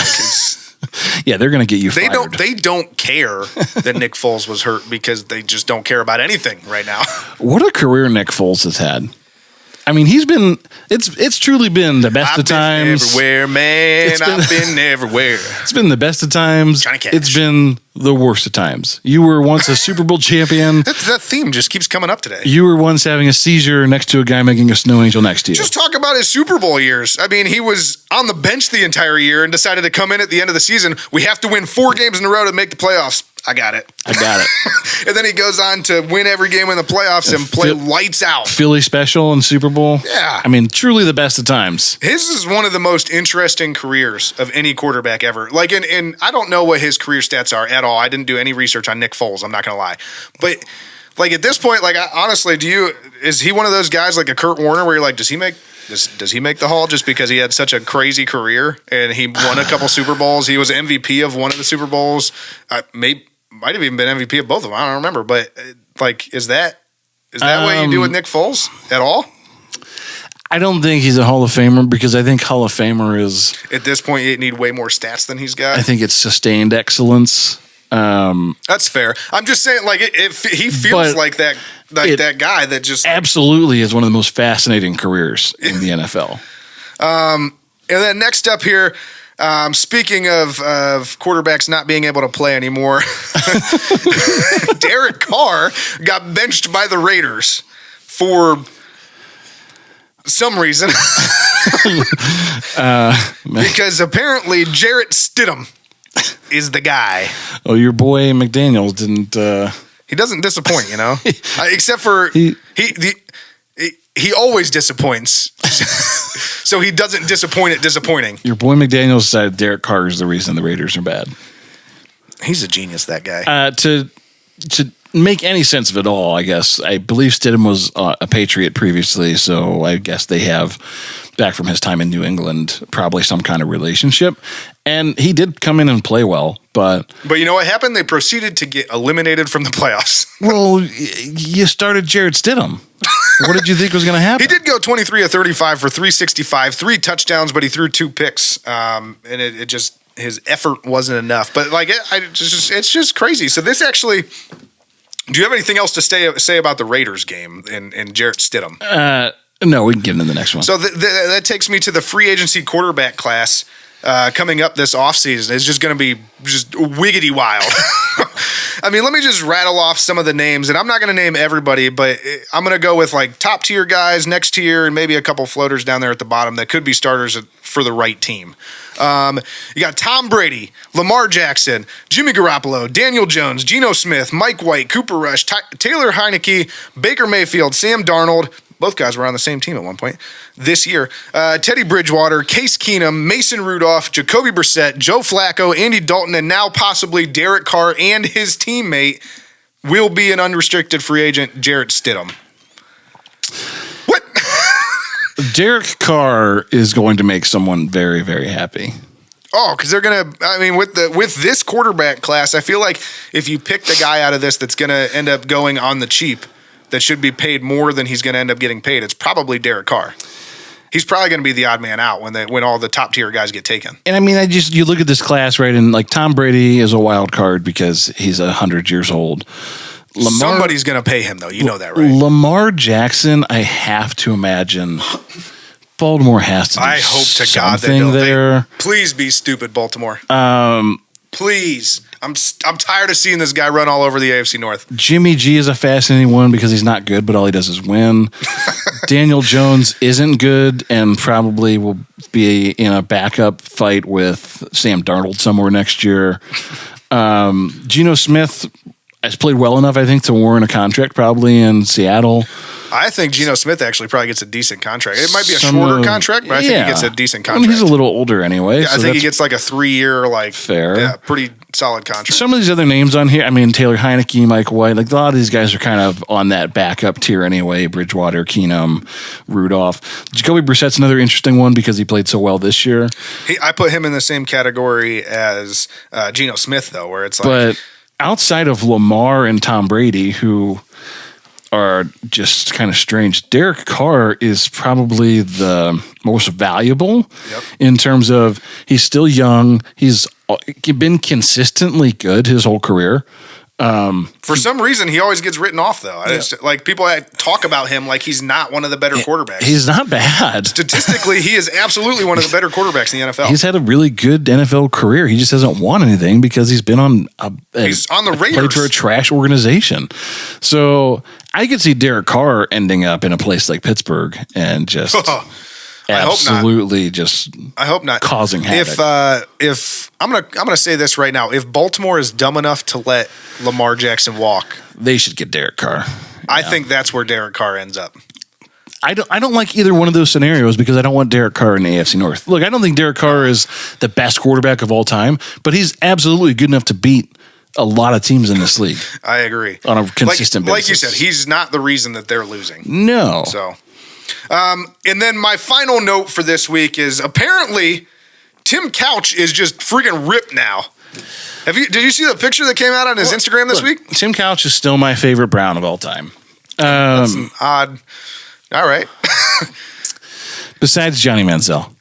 Yeah, they're going to get you fired. They don't care that Nick Foles was hurt because they just don't care about anything right now. What a career Nick Foles has had. I mean, it's truly been the best of times. I've been everywhere, man. I've been everywhere. It's been the best of times. Johnny Cash. It's been the worst of times. You were once a Super Bowl champion. That theme just keeps coming up today. You were once having a seizure next to a guy making a snow angel next to you. Just talk about his Super Bowl years. I mean, he was on the bench the entire year and decided to come in at the end of the season. We have to win 4 games in a row to make the playoffs. I got it. And then he goes on to win every game in the playoffs and play lights out. Philly special and Super Bowl. Yeah. I mean, truly the best of times. His is one of the most interesting careers of any quarterback ever. And I don't know what his career stats are at all. I didn't do any research on Nick Foles. I'm not going to lie. But at this point, honestly, is he one of those guys like a Kurt Warner where you're like, does he make the Hall just because he had such a crazy career and he won a couple Super Bowls? He was MVP of one of the Super Bowls. Might have even been MVP of both of them. I don't remember. But is that what you do with Nick Foles at all? I don't think he's a Hall of Famer because I think Hall of Famer is at this point you need way more stats than he's got. I think it's sustained excellence. That's fair. I'm just saying, if he feels like that guy that just absolutely is one of the most fascinating careers in the NFL. And then next up here. Speaking of quarterbacks not being able to play anymore, Derek Carr got benched by the Raiders for some reason. Because apparently Jarrett Stidham is the guy. Oh, your boy McDaniels didn't. He doesn't disappoint, except for he always disappoints. So he doesn't disappoint at disappointing. Your boy McDaniels said Derek Carr is the reason the Raiders are bad. He's a genius, that guy. To make any sense of it all, I guess, I believe Stidham was a Patriot previously, so I guess they have, back from his time in New England, probably some kind of relationship. And he did come in and play well, but you know what happened? They proceeded to get eliminated from the playoffs. Well, you started Jarrett Stidham. What did you think was going to happen? He did go 23 of 35 for 365, 3 touchdowns, but he threw 2 picks, and it just his effort wasn't enough. But it's just crazy. So this actually. Do you have anything else to say about the Raiders game and Jarrett Stidham? No, we can get into the next one. So that takes me to the free agency quarterback class coming up this offseason. It's just going to be just wiggity wild. I mean, let me just rattle off some of the names, and I'm not going to name everybody, but I'm going to go with like top tier guys, next tier, and maybe a couple floaters down there at the bottom that could be starters for the right team. You got Tom Brady, Lamar Jackson, Jimmy Garoppolo, Daniel Jones, Geno Smith, Mike White, Cooper Rush, Taylor Heineke, Baker Mayfield, Sam Darnold. Both guys were on the same team at one point this year. Teddy Bridgewater, Case Keenum, Mason Rudolph, Jacoby Brissett, Joe Flacco, Andy Dalton, and now possibly Derek Carr and his teammate will be an unrestricted free agent, Jarrett Stidham. What? Derek Carr is going to make someone very, very happy. Oh, because they're gonna. I mean, with this quarterback class, I feel like if you pick the guy out of this that's gonna end up going on the cheap, that should be paid more than he's going to end up getting paid, it's probably Derek Carr. He's probably going to be the odd man out when all the top tier guys get taken. And I mean, you look at this class, right? And like Tom Brady is a wild card because he's 100 years old. Somebody's going to pay him, though. You know that, right? Lamar Jackson, I have to imagine Baltimore has to do I hope to God they don't. There. Please be stupid, Baltimore. Please. I'm tired of seeing this guy run all over the AFC North. Jimmy G is a fascinating one because he's not good, but all he does is win. Daniel Jones isn't good and probably will be in a backup fight with Sam Darnold somewhere next year. Geno Smith has played well enough, I think, to warrant a contract probably in Seattle. I think Geno Smith actually probably gets a decent contract. It might be a shorter contract, but I think he gets a decent contract. I mean, he's a little older anyway. Yeah, I think he gets like a 3-year, fair. Yeah, pretty solid contract. Some of these other names on here, I mean, Taylor Heineke, Mike White, like a lot of these guys are kind of on that backup tier anyway. Bridgewater, Keenum, Rudolph. Jacoby Brissett's another interesting one because he played so well this year. I put him in the same category as Geno Smith, though, where it's like. But outside of Lamar and Tom Brady, who are just kind of strange, Derek Carr is probably the most valuable in terms of he's still young. He's been consistently good his whole career. For some reason, he always gets written off, though. People talk about him like he's not one of the better quarterbacks. He's not bad. Statistically, he is absolutely one of the better quarterbacks in the NFL. He's had a really good NFL career. He just hasn't won anything because he's been on he's on the Raiders. Played for a trash organization. So I could see Derek Carr ending up in a place like Pittsburgh and just absolutely just I hope not causing havoc. If I'm gonna say this right now, if Baltimore is dumb enough to let Lamar Jackson walk, they should get Derek Carr. I think that's where Derek Carr ends up. I don't like either one of those scenarios because I don't want Derek Carr in the AFC North. Look, I don't think Derek Carr is the best quarterback of all time, but he's absolutely good enough to beat a lot of teams in this league. I agree. On a consistent basis. Like you said, he's not the reason that they're losing. No. So, and then my final note for this week is apparently Tim Couch is just freaking ripped now. Did you see the picture that came out on his Instagram this week? Tim Couch is still my favorite Brown of all time. That's odd. All right. Besides Johnny Manziel.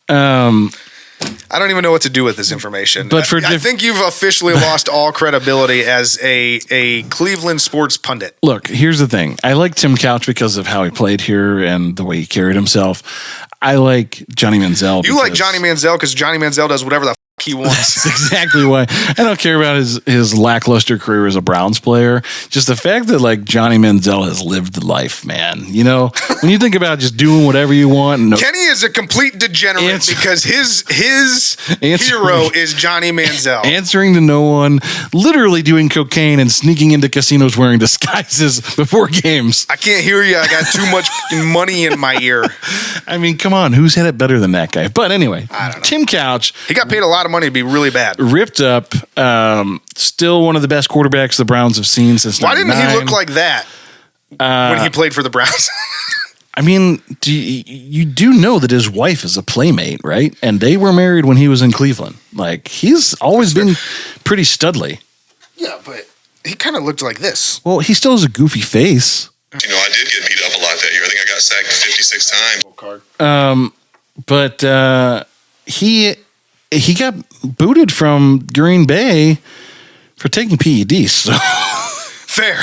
I don't even know what to do with this information. But I think you've officially lost all credibility as a Cleveland sports pundit. Look, here's the thing. I like Tim Couch because of how he played here and the way he carried himself. I like Johnny Manziel. You like Johnny Manziel because Johnny Manziel does whatever the fuck he wants. That's exactly why. I don't care about his lackluster career as a Browns player. Just the fact that like Johnny Manziel has lived life, man. You know, when you think about just doing whatever you want. Kenny is a complete degenerate because his hero is Johnny Manziel. Answering to no one, literally doing cocaine and sneaking into casinos wearing disguises before games. I can't hear you. I got too much money in my ear. I mean, come on. Who's had it better than that guy? But anyway, I don't know. Tim Couch. He got paid a lot of money to be really bad. Ripped up. Still one of the best quarterbacks the Browns have seen since 99. Why didn't he look like that when he played for the Browns? I mean, you do know that his wife is a playmate, right? And they were married when he was in Cleveland. Like, he's always been pretty studly. Yeah, but he kind of looked like this. Well, he still has a goofy face. You know, I did get beat up a lot that year. I think I got sacked 56 times. But he got booted from Green Bay for taking PEDs. So. Fair.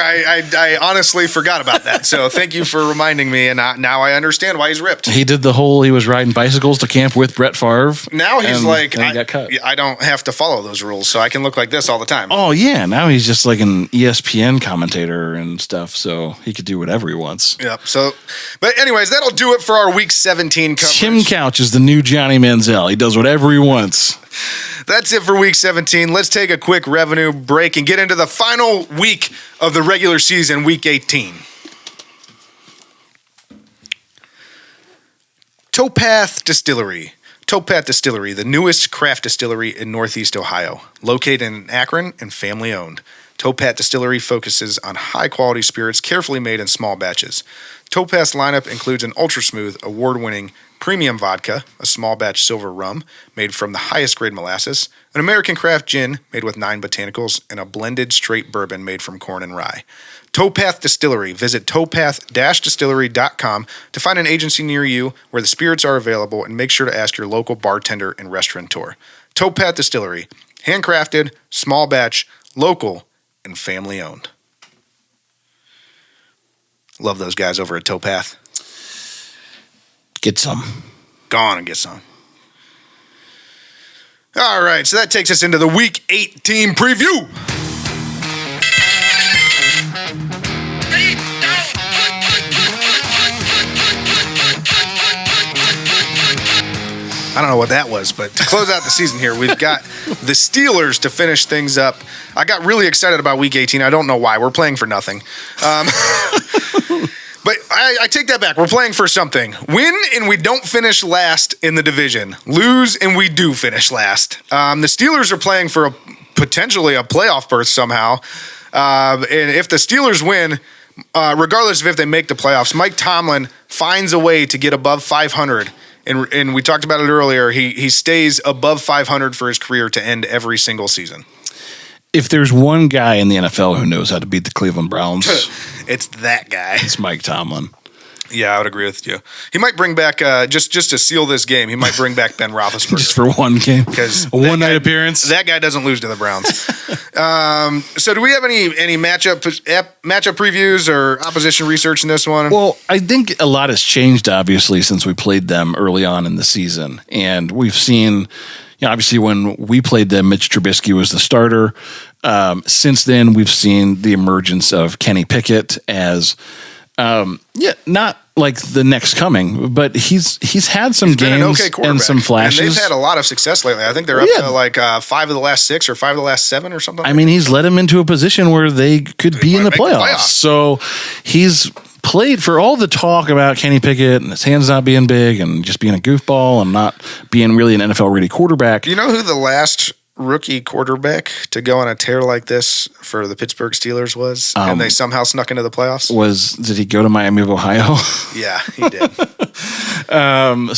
I honestly forgot about that. So thank you for reminding me. And now I understand why he's ripped. He did he was riding bicycles to camp with Brett Favre. Now he's like, he got cut. I don't have to follow those rules. So I can look like this all the time. Oh, yeah. Now he's just like an ESPN commentator and stuff. So he could do whatever he wants. Yep. So, but anyways, that'll do it for our week 17 coverage. Tim Couch is the new Johnny Manziel. He does whatever he wants. That's it for week 17. Let's take a quick revenue break and get into the final week of the regular season, week 18. Towpath Distillery. Towpath Distillery, the newest craft distillery in Northeast Ohio, located in Akron and family owned. Towpath Distillery focuses on high-quality spirits carefully made in small batches. Towpath's lineup includes an ultra-smooth, award-winning premium vodka, a small batch silver rum made from the highest grade molasses, an American craft gin made with 9 botanicals, and a blended straight bourbon made from corn and rye. Towpath Distillery. Visit towpath-distillery.com to find an agency near you where the spirits are available, and make sure to ask your local bartender and restaurateur. Towpath Distillery. Handcrafted, small batch, local, and family owned. Love those guys over at Towpath. Get some. Go on and get some. All right, so that takes us into the Week 18 preview. I don't know what that was, but to close out the season here, we've got the Steelers to finish things up. I got really excited about Week 18. I don't know why. We're playing for nothing. But I take that back. We're playing for something. Win and we don't finish last in the division. Lose and we do finish last. The Steelers are playing for potentially a playoff berth somehow. And if the Steelers win, regardless of if they make the playoffs, Mike Tomlin finds a way to get above 500. And we talked about it earlier. He stays above 500 for his career to end every single season. If there's one guy in the NFL who knows how to beat the Cleveland Browns, it's that guy. It's Mike Tomlin. Yeah, I would agree with you. He might bring back just to seal this game. He might bring back Ben Roethlisberger just for one game, because a one-night appearance. That guy doesn't lose to the Browns. So, do we have any matchup previews or opposition research in this one? Well, I think a lot has changed obviously since we played them early on in the season, and we've seen. Obviously, when we played them, Mitch Trubisky was the starter. Since then, we've seen the emergence of Kenny Pickett as, not like the next coming, but he's had some games and some flashes. And they've had a lot of success lately. I think they're up to like 5 of the last 6 or 5 of the last 7 or something. I mean, he's led them into a position where they could be in the playoffs. So he's played for all the talk about Kenny Pickett and his hands not being big and just being a goofball and not being really an NFL-ready quarterback. You know who the last rookie quarterback to go on a tear like this for the Pittsburgh Steelers was? And they somehow snuck into the playoffs? Did he go to Miami of Ohio? Yeah, he did.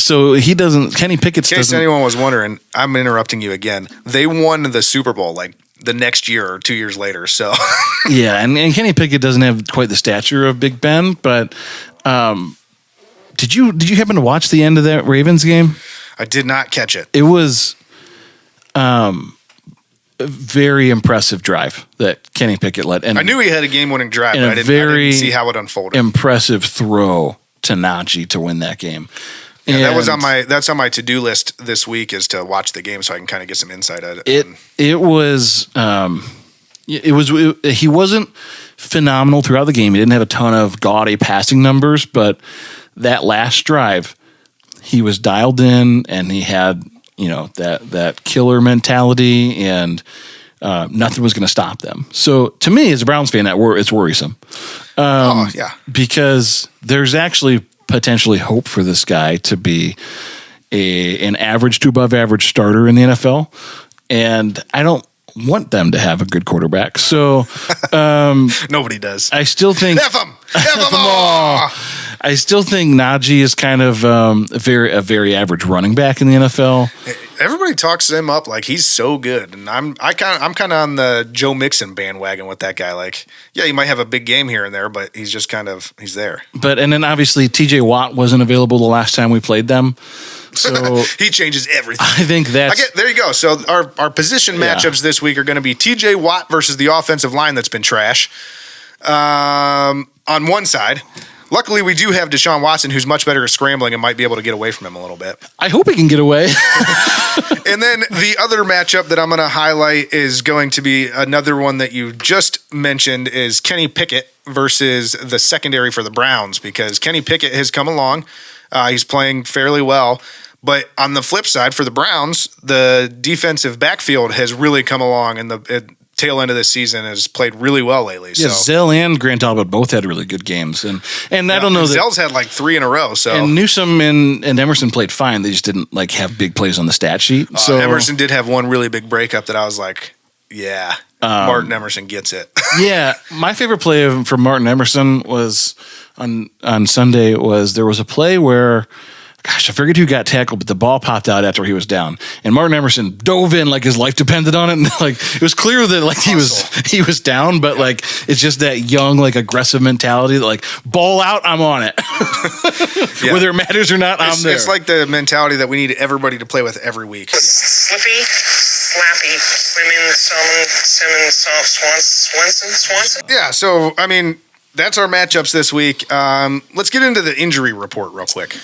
So he doesn't, Kenny Pickett doesn't. In case anyone was wondering, I'm interrupting you again. They won the Super Bowl like the next year or 2 years later. So yeah, and Kenny Pickett doesn't have quite the stature of Big Ben, but did you happen to watch the end of that Ravens game? I did not catch it. It was a very impressive drive that Kenny Pickett led. And I knew he had a game-winning drive, but I didn't see how it unfolded. Impressive throw to Najee to win that game. Yeah, that's on my to-do list this week is to watch the game so I can kind of get some insight at it. He wasn't phenomenal throughout the game. He didn't have a ton of gaudy passing numbers, but that last drive, he was dialed in and he had, that killer mentality and nothing was going to stop them. So to me, as a Browns fan, it's worrisome. Because there's actually potentially hope for this guy to be an average to above average starter in the NFL. And I don't want them to have a good quarterback. So nobody does. I still think F them all. I still think Najee is kind of a very average running back in the NFL. Everybody talks him up like he's so good, and I'm kind of on the Joe Mixon bandwagon with that guy. Like, yeah, he might have a big game here and there, but he's just he's there. And then obviously T.J. Watt wasn't available the last time we played them, so he changes everything. I think there you go. So our position matchups this week are going to be T.J. Watt versus the offensive line that's been trash. On one side. Luckily, we do have Deshaun Watson, who's much better at scrambling and might be able to get away from him a little bit. I hope he can get away. And then the other matchup that I'm going to highlight is going to be another one that you just mentioned is Kenny Pickett versus the secondary for the Browns, because Kenny Pickett has come along. He's playing fairly well. But on the flip side, for the Browns, the defensive backfield has really come along, and the tail end of this season has played really well lately. Yeah, Zell and Grant Talbot both had really good games, and I don't know that Zell's had like 3 in a row. So and Newsome and Emerson played fine. They just didn't have big plays on the stat sheet. So Emerson did have one really big breakup that I was like, yeah, Martin Emerson gets it. Yeah, my favorite play from Martin Emerson was on Sunday. There was a play where, gosh, I forget who got tackled, but the ball popped out after he was down, and Martin Emerson dove in like his life depended on it, and it was clear that he was down, but it's just that young aggressive mentality that ball out, I'm on it, whether it matters or not, I'm there. It's like the mentality that we need everybody to play with every week. Slippy, slappy, Simmons, Swanson. Yeah, so I mean that's our matchups this week. Let's get into the injury report real quick.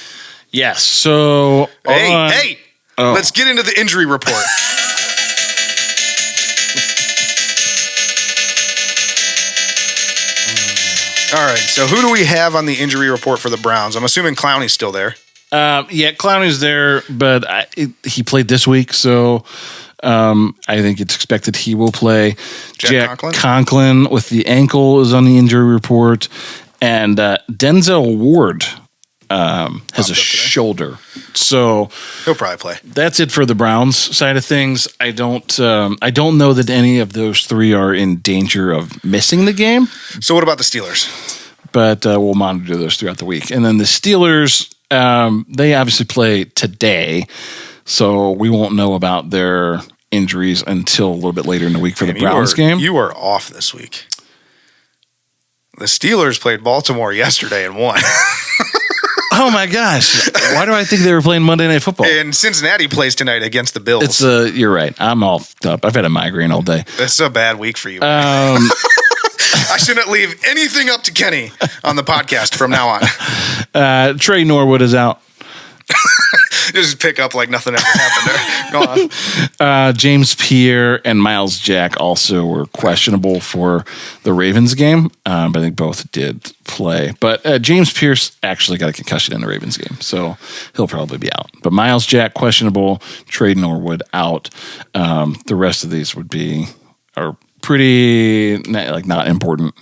Yes. So, let's get into the injury report. All right. So, who do we have on the injury report for the Browns? I'm assuming Clowney's still there. Yeah, Clowney's there, but he played this week, so I think it's expected he will play. Jack Conklin with the ankle is on the injury report, and Denzel Ward has a shoulder, so he'll probably play. That's it for the Browns side of things. I don't know that any of those three are in danger of missing the game. So what about the Steelers? But we'll monitor those throughout the week. And then the Steelers, they obviously play today, so we won't know about their injuries until a little bit later in the week for the Browns game. You are off this week. The Steelers played Baltimore yesterday and won. Oh my gosh! Why do I think they were playing Monday Night Football? And Cincinnati plays tonight against the Bills. You're right. I'm all up. I've had a migraine all day. It's a bad week for you. I shouldn't leave anything up to Kenny on the podcast from now on. Trey Norwood is out. Just pick up like nothing ever happened there. Go on. James Pierre and Miles Jack also were questionable for the Ravens game, but I think both did play. But James Pierce actually got a concussion in the Ravens game, so he'll probably be out. But Miles Jack questionable, Trey Norwood out. The rest of these are pretty not important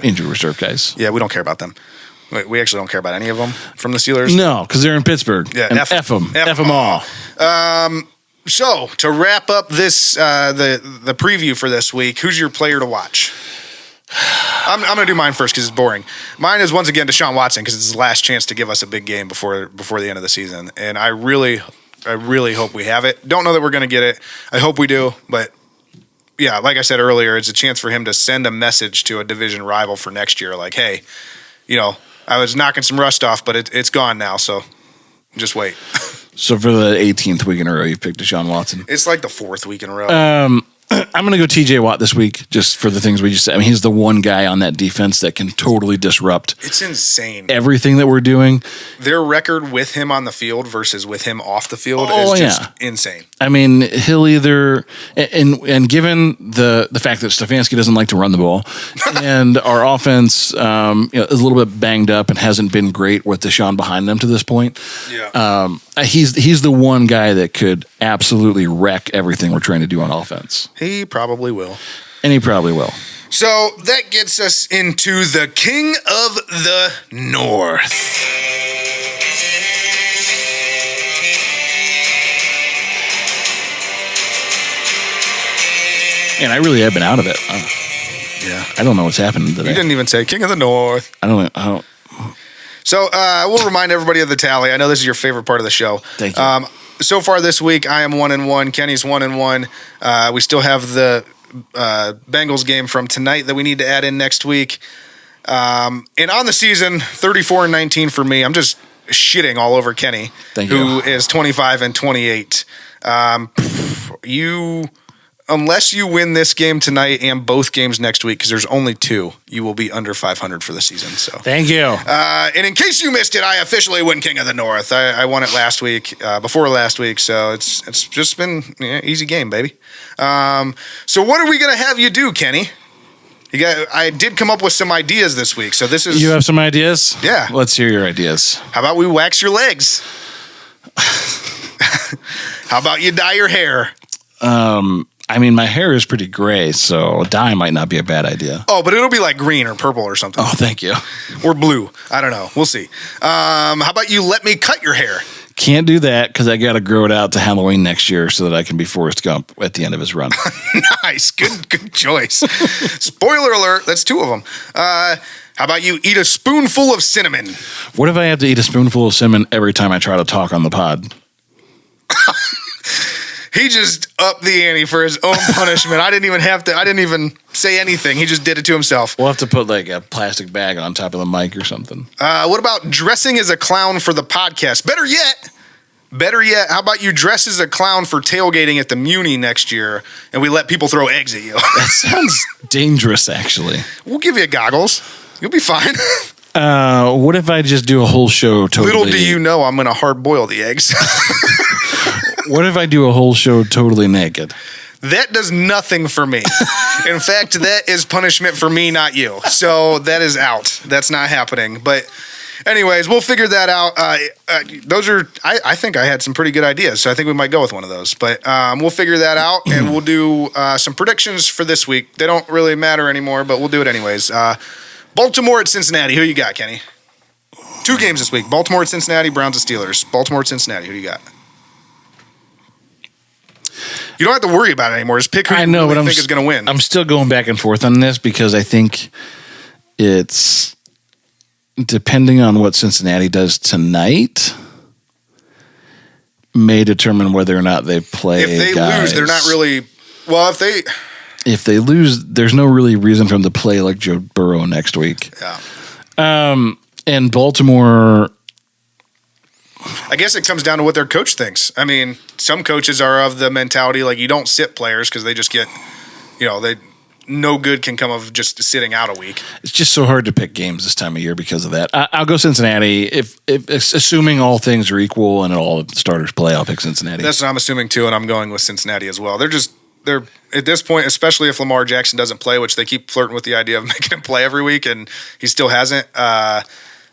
injury reserve guys. Yeah, we don't care about them. We actually don't care about any of them from the Steelers. No, because they're in Pittsburgh. Yeah, F them. F them all. So to wrap up this, the preview for this week, who's your player to watch? I'm going to do mine first because it's boring. Mine is once again Deshaun Watson because it's his last chance to give us a big game before the end of the season, and I really hope we have it. Don't know that we're going to get it. I hope we do, but yeah, like I said earlier, it's a chance for him to send a message to a division rival for next year, like, hey, I was knocking some rust off, but it's gone now, so just wait. So for the 18th week in a row, you picked Deshaun Watson. It's like the 4th week in a row. I'm going to go TJ Watt this week just for the things we just said. I mean, he's the one guy on that defense that can totally disrupt. It's insane. Everything that we're doing. Their record with him on the field versus with him off the field is just insane. I mean, he'll either and given the fact that Stefanski doesn't like to run the ball and our offense is a little bit banged up and hasn't been great with Deshaun behind them to this point. Yeah. He's the one guy that could absolutely wreck everything we're trying to do on offense. He probably will. And he probably will. So that gets us into the King of the North. And I really have been out of it. Yeah. I don't know what's happening today. You didn't even say King of the North. I don't. So we'll remind everybody of the tally. I know this is your favorite part of the show. Thank you. So far this week, I am 1-1. Kenny's 1-1. We still have the Bengals game from tonight that we need to add in next week. And on the season, 34-19 for me. I'm just shitting all over Kenny, who is 25-28. Unless you win this game tonight and both games next week, because there's only 2, you will be under 500 for the season. So thank you. And in case you missed it, I officially win King of the North. I won it last week, before last week, so it's just been easy game, baby. So what are we gonna have you do, Kenny? I did come up with some ideas this week, so this is. You have some ideas? Yeah. Let's hear your ideas. How about we wax your legs? How about you dye your hair? I mean, my hair is pretty gray, so dye might not be a bad idea. Oh, but it'll be like green or purple or something. Oh, thank you. Or blue. I don't know. We'll see. How about you let me cut your hair? Can't do that because I got to grow it out to Halloween next year so that I can be Forrest Gump at the end of his run. Nice. Good choice. Spoiler alert. That's 2 of them. How about you eat a spoonful of cinnamon? What if I have to eat a spoonful of cinnamon every time I try to talk on the pod? He just upped the ante for his own punishment. I didn't even say anything. He just did it to himself. We'll have to put like a plastic bag on top of the mic or something. What about dressing as a clown for the podcast? Better yet, how about you dress as a clown for tailgating at the Muni next year and we let people throw eggs at you? That sounds dangerous, actually. We'll give you goggles. You'll be fine. What if I just do a whole show totally... Little do you know I'm going to hard boil the eggs. What if I do a whole show totally naked? That does nothing for me. In fact, that is punishment for me, not you. So that is out. That's not happening. But anyways, we'll figure that out. I think I had some pretty good ideas, so I think we might go with one of those. But we'll figure that out, and we'll do some predictions for this week. They don't really matter anymore, but we'll do it anyways. Baltimore at Cincinnati. Who you got, Kenny? 2 games this week. Baltimore at Cincinnati, Browns at Steelers. Baltimore at Cincinnati. Who do you got? You don't have to worry about it anymore. Just pick who you think is going to win. I'm still going back and forth on this because I think it's depending on what Cincinnati does tonight may determine whether or not they play. If they lose, they're not really. Well, if they lose, there's no really reason for them to play like Joe Burrow next week. Yeah. And Baltimore. I guess it comes down to what their coach thinks. I mean, some coaches are of the mentality like you don't sit players because they just get, no good can come of just sitting out a week. It's just so hard to pick games this time of year because of that. I'll go Cincinnati. If assuming all things are equal and all the starters play, I'll pick Cincinnati. That's what I'm assuming too, and I'm going with Cincinnati as well. They're at this point, especially if Lamar Jackson doesn't play, which they keep flirting with the idea of making him play every week, and he still hasn't.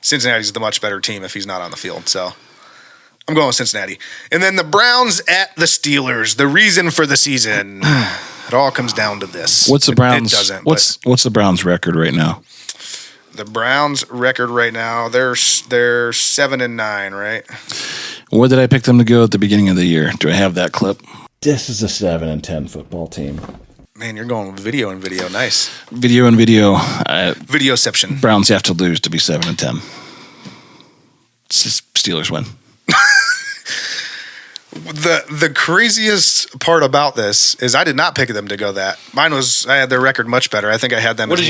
Cincinnati's the much better team if he's not on the field. So I'm going with Cincinnati. And then the Browns at the Steelers. The reason for the season. It all comes down to this. What's the Browns? It doesn't. What's the Browns' record right now? The Browns' record right now, they're 7-9, right? Where did I pick them to go at the beginning of the year? Do I have that clip? This is a 7-10 football team. Man, you're going with video and video. Nice. Video and video. Videoception. Browns have to lose to be 7-10. Steelers win. The craziest part about this is I did not pick them to go that. I had their record much better. I think I had them. What did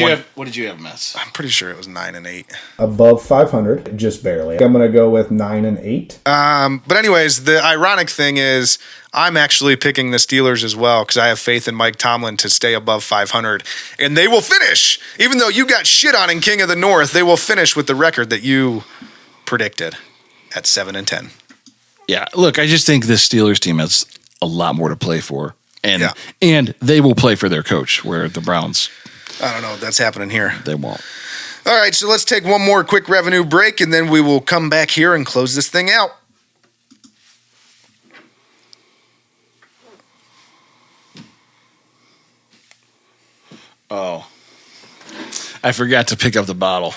you have, Mess? I'm pretty sure it was 9 and 8. Above 500, just barely. I'm going to go with 9 and 8. But anyways, the ironic thing is I'm actually picking the Steelers as well because I have faith in Mike Tomlin to stay above 500, and they will finish. Even though you got shit on in King of the North, they will finish with the record that you predicted at 7 and 10. Yeah, look, I just think this Steelers team has a lot more to play for, and they will play for their coach, where the Browns, I don't know if that's happening here. They won't. All right, so let's take one more quick revenue break, and then we will come back here and close this thing out. Oh, I forgot to pick up the bottle.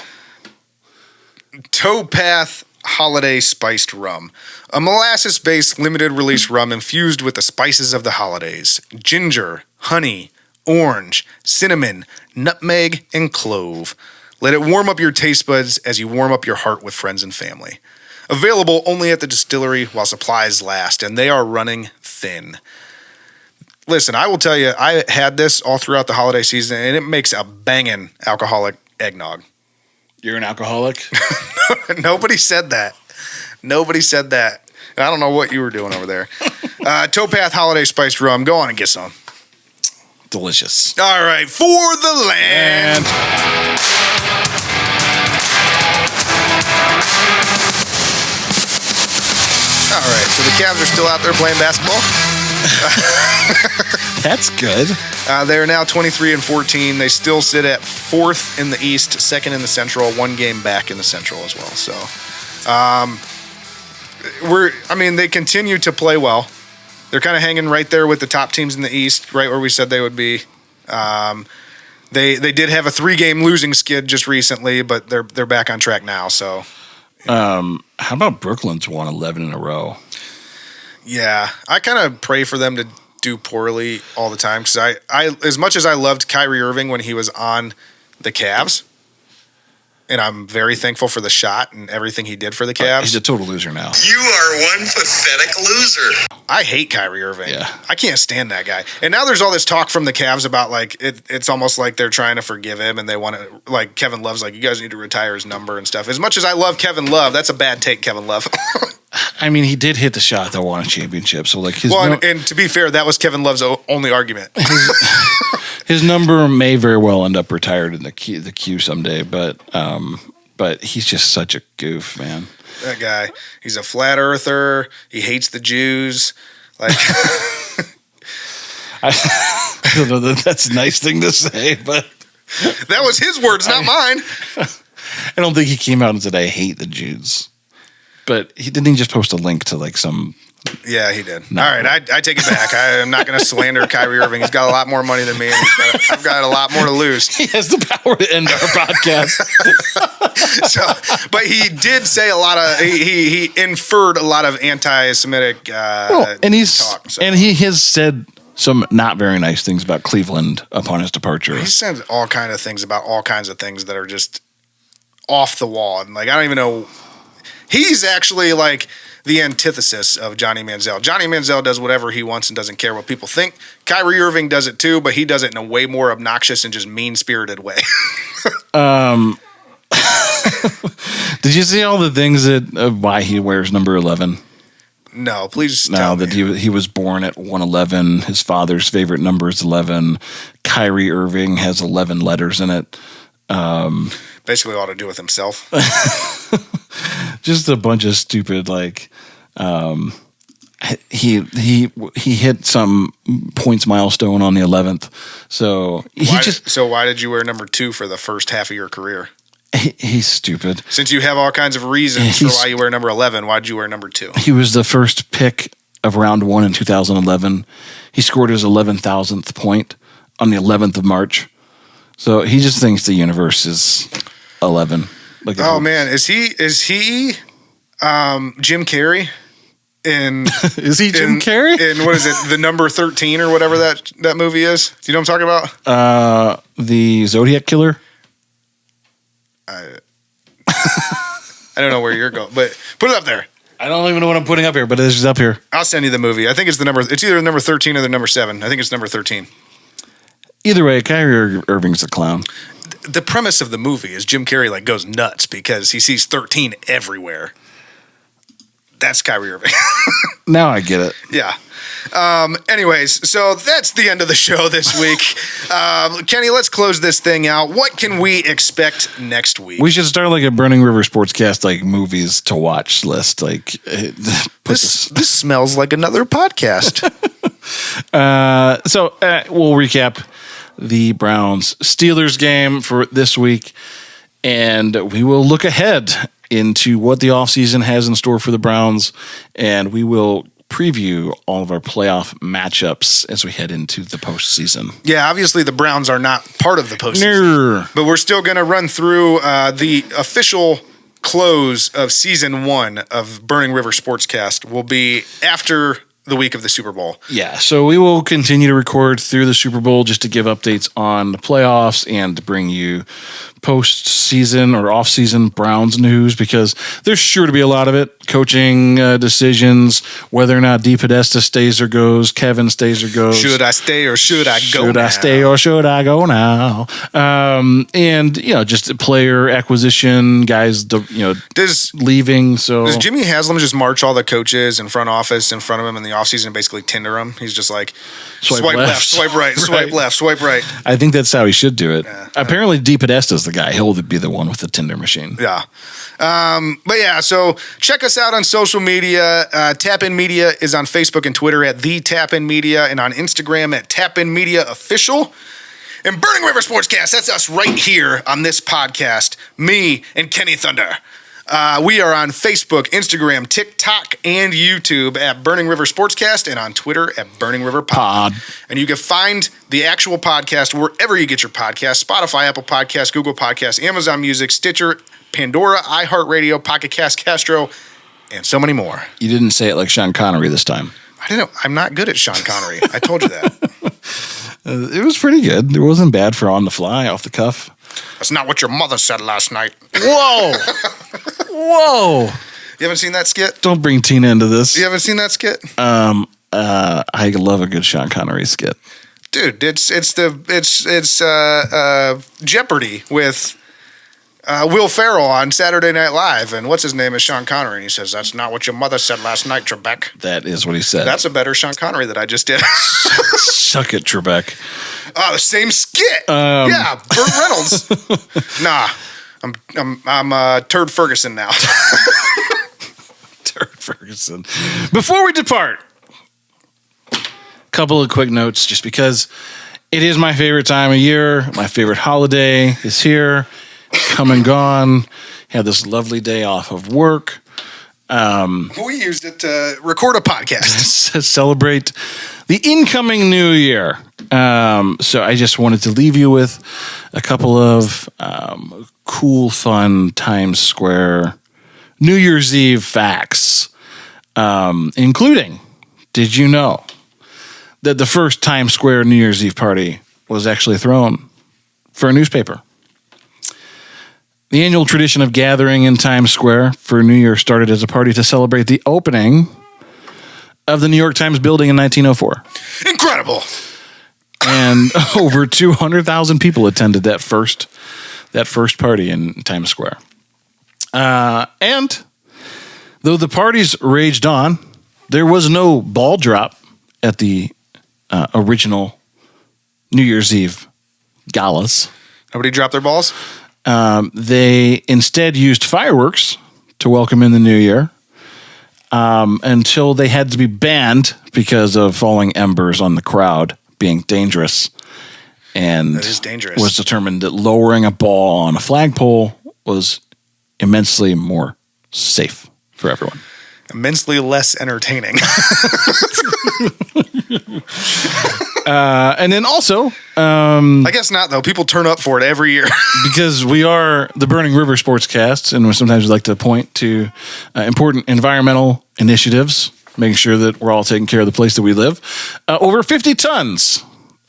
Towpath Holiday Spiced Rum, a molasses-based limited-release rum infused with the spices of the holidays: ginger, honey, orange, cinnamon, nutmeg, and clove. Let it warm up your taste buds as you warm up your heart with friends and family. Available only at the distillery while supplies last, and they are running thin. Listen, I will tell you, I had this all throughout the holiday season, and it makes a banging alcoholic eggnog. You're an alcoholic? Nobody said that. Nobody said that. I don't know what you were doing over there. Towpath Holiday Spiced Rum. Go on and get some. Delicious. All right, for the land. All right, so the Cavs are still out there playing basketball. That's good. They are now 23 and 14. They still sit at 4th in the East, 2nd in the Central, 1 game back in the Central as well. So, they continue to play well. They're kind of hanging right there with the top teams in the East, right where we said they would be. They did have a 3-game losing skid just recently, but they're back on track now. So, how about Brooklyn's won 11 in a row? Yeah, I kind of pray for them to do poorly all the time because I as much as I loved Kyrie Irving when he was on the Cavs, and I'm very thankful for the shot and everything he did for the Cavs. He's a total loser now. You are one pathetic loser. I hate Kyrie Irving. Yeah. I can't stand that guy. And now there's all this talk from the Cavs about like it's almost like they're trying to forgive him and they want to, like, Kevin Love's like, you guys need to retire his number and stuff. As much as I love Kevin Love, that's a bad take, Kevin Love. I mean, he did hit the shot that won a championship. So, like, and to be fair, that was Kevin Love's only argument. His number may very well end up retired in the queue someday, but he's just such a goof, man. That guy, he's a flat earther. He hates the Jews. Like, I don't know that that's a nice thing to say, but that was his words, not mine. I don't think he came out and said, "I hate the Jews." But he didn't just post a link to like some. Yeah, he did. No. All right, I take it back. I am not going to slander Kyrie Irving. He's got a lot more money than me, and I've got a lot more to lose. He has the power to end our podcast. But he did say a lot of. He inferred a lot of anti-Semitic talk. And he has said some not very nice things about Cleveland upon his departure. He said all kinds of things about all kinds of things that are just off the wall, and like I don't even know. He's actually like the antithesis of Johnny Manziel. Johnny Manziel does whatever he wants and doesn't care what people think. Kyrie Irving does it too, but he does it in a way more obnoxious and just mean-spirited way. Did you see all the things that why he wears number 11? No, please tell me. That he was born at 111. His father's favorite number is 11. Kyrie Irving has 11 letters in it. Basically all to do with himself. Just a bunch of stupid, like, he hit some points milestone on the 11th. So why did you wear number 2 for the first half of your career? He's stupid. Since you have all kinds of reasons for why you wear number 11, why did you wear number 2? He was the first pick of round 1 in 2011. He scored his 11,000th point on the 11th of March. So he just thinks the universe is 11. Like, oh man, is he Jim Carrey in Is he Jim Carrey? In what is it, the number 13 or whatever that movie is? Do you know what I'm talking about? The Zodiac Killer? I don't know where you're going, but put it up there. I don't even know what I'm putting up here, but it's up here. I'll send you the movie. I think it's it's either number 13 or the number 7. I think it's number 13. Either way, Kyrie Irving's a clown. The premise of the movie is Jim Carrey goes nuts because he sees 13 everywhere. That's Kyrie Irving. Now I get it. Yeah. Anyways, so that's the end of the show this week. Kenny, let's close this thing out. What can we expect next week? We should start a Burning River Sportscast movies to watch list. This smells like another podcast. So we'll recap the Browns-Steelers game for this week, and we will look ahead into what the offseason has in store for the Browns, and we will preview all of our playoff matchups as we head into the postseason. Yeah, obviously the Browns are not part of the postseason, but we're still going to run through the official close of season 1 of Burning River Sportscast will be after the week of the Super Bowl. Yeah, so we will continue to record through the Super Bowl just to give updates on the playoffs and to bring you post-season or off-season Browns news, because there's sure to be a lot of it. Coaching decisions, whether or not DePodesta stays or goes, Kevin stays or goes. Should I stay or should I go now? Should I stay or should I go now? And, just player acquisition, guys, leaving. So does Jimmy Haslam just march all the coaches and front office in front of him in the offseason and basically Tinder them? He's just swipe left, swipe right, swipe left, swipe right. I think that's how he should do it. Yeah. Apparently, DePodesta's the guy. He'll be the one with the Tinder machine. Yeah. But yeah, so check us out on social media. Tap In Media is on Facebook and Twitter at The Tap In Media, and on Instagram at Tap In Media Official. And Burning River Sportscast, that's us right here on this podcast, me and Kenny Thunder. We are on Facebook, Instagram, TikTok, and YouTube at Burning River Sportscast, and on Twitter at Burning River Pod. And you can find the actual podcast wherever you get your podcast: Spotify, Apple Podcasts, Google Podcasts, Amazon Music, Stitcher, Pandora, iHeartRadio, Pocket Cast, Castro, and so many more. You didn't say it like Sean Connery this time. I didn't. I'm not good at Sean Connery. I told you that. It was pretty good. It wasn't bad for on the fly, off the cuff. That's not what your mother said last night. Whoa. Whoa. You haven't seen that skit? Don't bring Tina into this. You haven't seen that skit? I love a good Sean Connery skit. Dude, it's Jeopardy with Will Ferrell on Saturday Night Live, and what's his name is Sean Connery, and he says, "That's not what your mother said last night, Trebek." That is what he said. That's a better Sean Connery that I just did. Suck it, Trebek. Oh, same skit. Yeah, Burt Reynolds. Nah, I'm Turd Ferguson now. Turd Ferguson. Before we depart, a couple of quick notes, just because it is my favorite time of year. My favorite holiday is here, come and gone. Had this lovely day off of work. We used it to record a podcast. Celebrate the incoming new year. So I just wanted to leave you with a couple of cool, fun Times Square New Year's Eve facts, including, did you know that the first Times Square New Year's Eve party was actually thrown for a newspaper? The annual tradition of gathering in Times Square for New Year started as a party to celebrate the opening of the New York Times building in 1904. Incredible! And over 200,000 people attended that first party in Times Square. And though the parties raged on, there was no ball drop at the original New Year's Eve galas. Nobody dropped their balls? They instead used fireworks to welcome in the new year, until they had to be banned because of falling embers on the crowd being dangerous. And that is dangerous. Was determined that lowering a ball on a flagpole was immensely more safe for everyone. Immensely less entertaining. And then also, I guess not though. People turn up for it every year because we are the Burning River Sportscast, and sometimes we like to point to important environmental initiatives, making sure that we're all taking care of the place that we live. Over 50 tons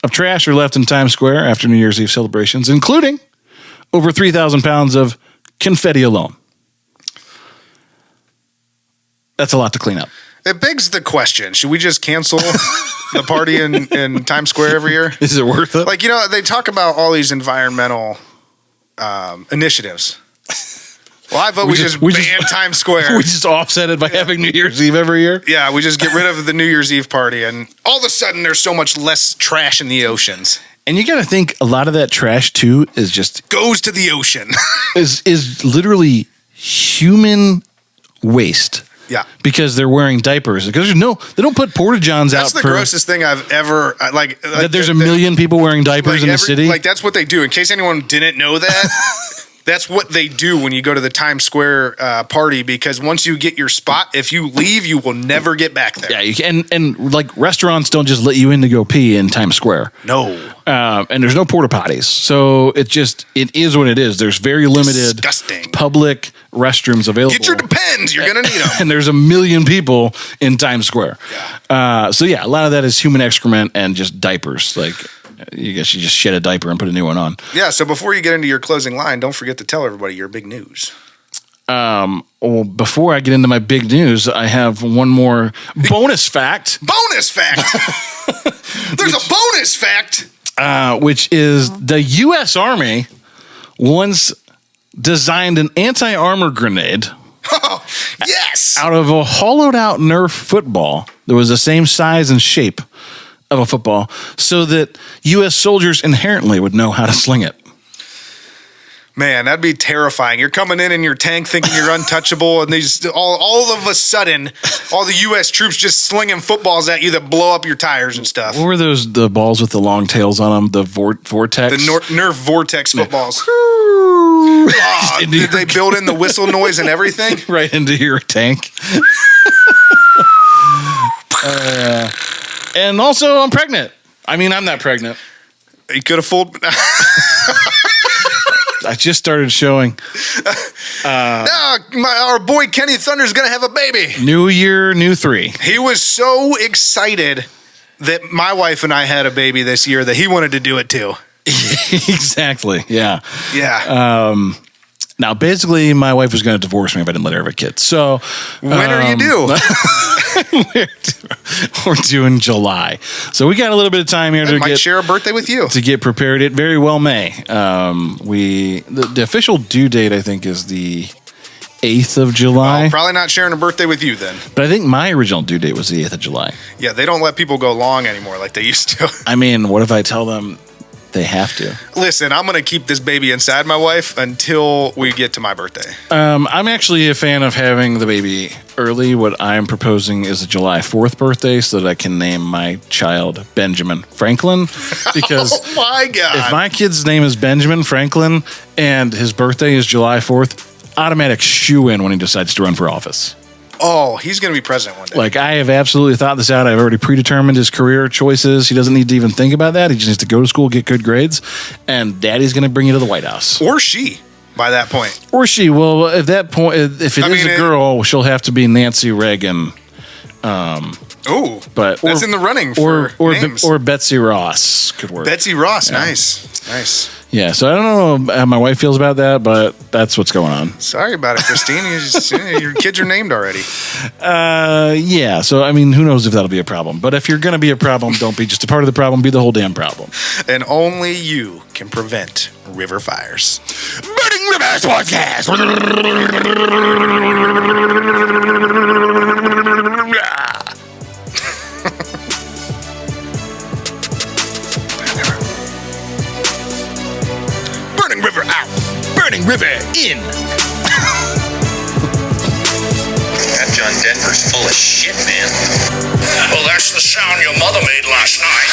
of trash are left in Times Square after New Year's Eve celebrations, including over 3,000 pounds of confetti alone. That's a lot to clean up. It begs the question, should we just cancel the party in Times Square every year? Is it worth it? Like, they talk about all these environmental initiatives. Well, I vote we just ban Times Square. We just offset it by having New Year's Eve every year? Yeah, we just get rid of the New Year's Eve party, and all of a sudden there's so much less trash in the oceans. And you got to think a lot of that trash, too, is just... goes to the ocean. is literally human waste. Yeah. Because they're wearing diapers. Because they don't put porta-johns out. That's the grossest thing I've ever, like that there's a million people wearing diapers in the city? Like, that's what they do. In case anyone didn't know that, that's what they do when you go to the Times Square party, because once you get your spot, if you leave, you will never get back there. Yeah, you can, and like restaurants don't just let you in to go pee in Times Square. No. And there's no porta potties. So it is what it is. There's very limited public restrooms available. Get your Depends. You're going to need them. And there's a million people in Times Square. Yeah. So yeah, a lot of that is human excrement and just diapers. Like, you guess you just shed a diaper and put a new one on. Yeah. So before you get into your closing line, don't forget to tell everybody your big news. Well, before I get into my big news, I have one more bonus fact. Bonus fact. There's a bonus fact. Which is the U.S. Army once designed an anti-armor grenade. Oh, yes! Out of a hollowed-out Nerf football that was the same size and shape of a football, so that U.S. soldiers inherently would know how to sling it. Man, that'd be terrifying. You're coming in your tank thinking you're untouchable, and these all of a sudden, all the U.S. troops just slinging footballs at you that blow up your tires and stuff. What were the balls with the long tails on them? The Vortex? The Nerf Vortex footballs. Did they build in the whistle noise and everything? Right into your tank. And also, I'm pregnant. I mean, I'm not pregnant. You could have fooled me. I just started showing. Our boy Kenny Thunder's going to have a baby. New year, new 3. He was so excited that my wife and I had a baby this year that he wanted to do it too. Exactly. Yeah. Yeah. Now, basically, my wife was going to divorce me if I didn't let her have a kid. So, when are you due? We're due in July. So we got a little bit of time here to share a birthday with you. To get prepared. It very well may. The official due date, I think, is the 8th of July. Well, probably not sharing a birthday with you then. But I think my original due date was the 8th of July. Yeah, they don't let people go long anymore like they used to. I mean, what if I tell them they have to? Listen, I'm going to keep this baby inside my wife until we get to my birthday. I'm actually a fan of having the baby early. What I'm proposing is a July 4th birthday so that I can name my child Benjamin Franklin. Because oh my God. If my kid's name is Benjamin Franklin and his birthday is July 4th, automatic shoe-in when he decides to run for office. Oh, he's going to be president one day. Like, I have absolutely thought this out. I've already predetermined his career choices. He doesn't need to even think about that. He just needs to go to school, get good grades, and daddy's going to bring you to the White House. Or she, by that point. Or she. Well, at that point, if it is a girl, she'll have to be Nancy Reagan. But that's in the running for names. Or Betsy Ross could work. Betsy Ross, yeah. Nice. Yeah, so I don't know how my wife feels about that, but that's what's going on. Sorry about it, Christine. Your kids are named already. Yeah, so I mean, who knows if that'll be a problem. But if you're going to be a problem, don't be just a part of the problem, be the whole damn problem. And only you can prevent river fires. Burning Rivers Podcast! Burning river out. Burning river in. That John Denver's full of shit, man. Well, that's the sound your mother made last night.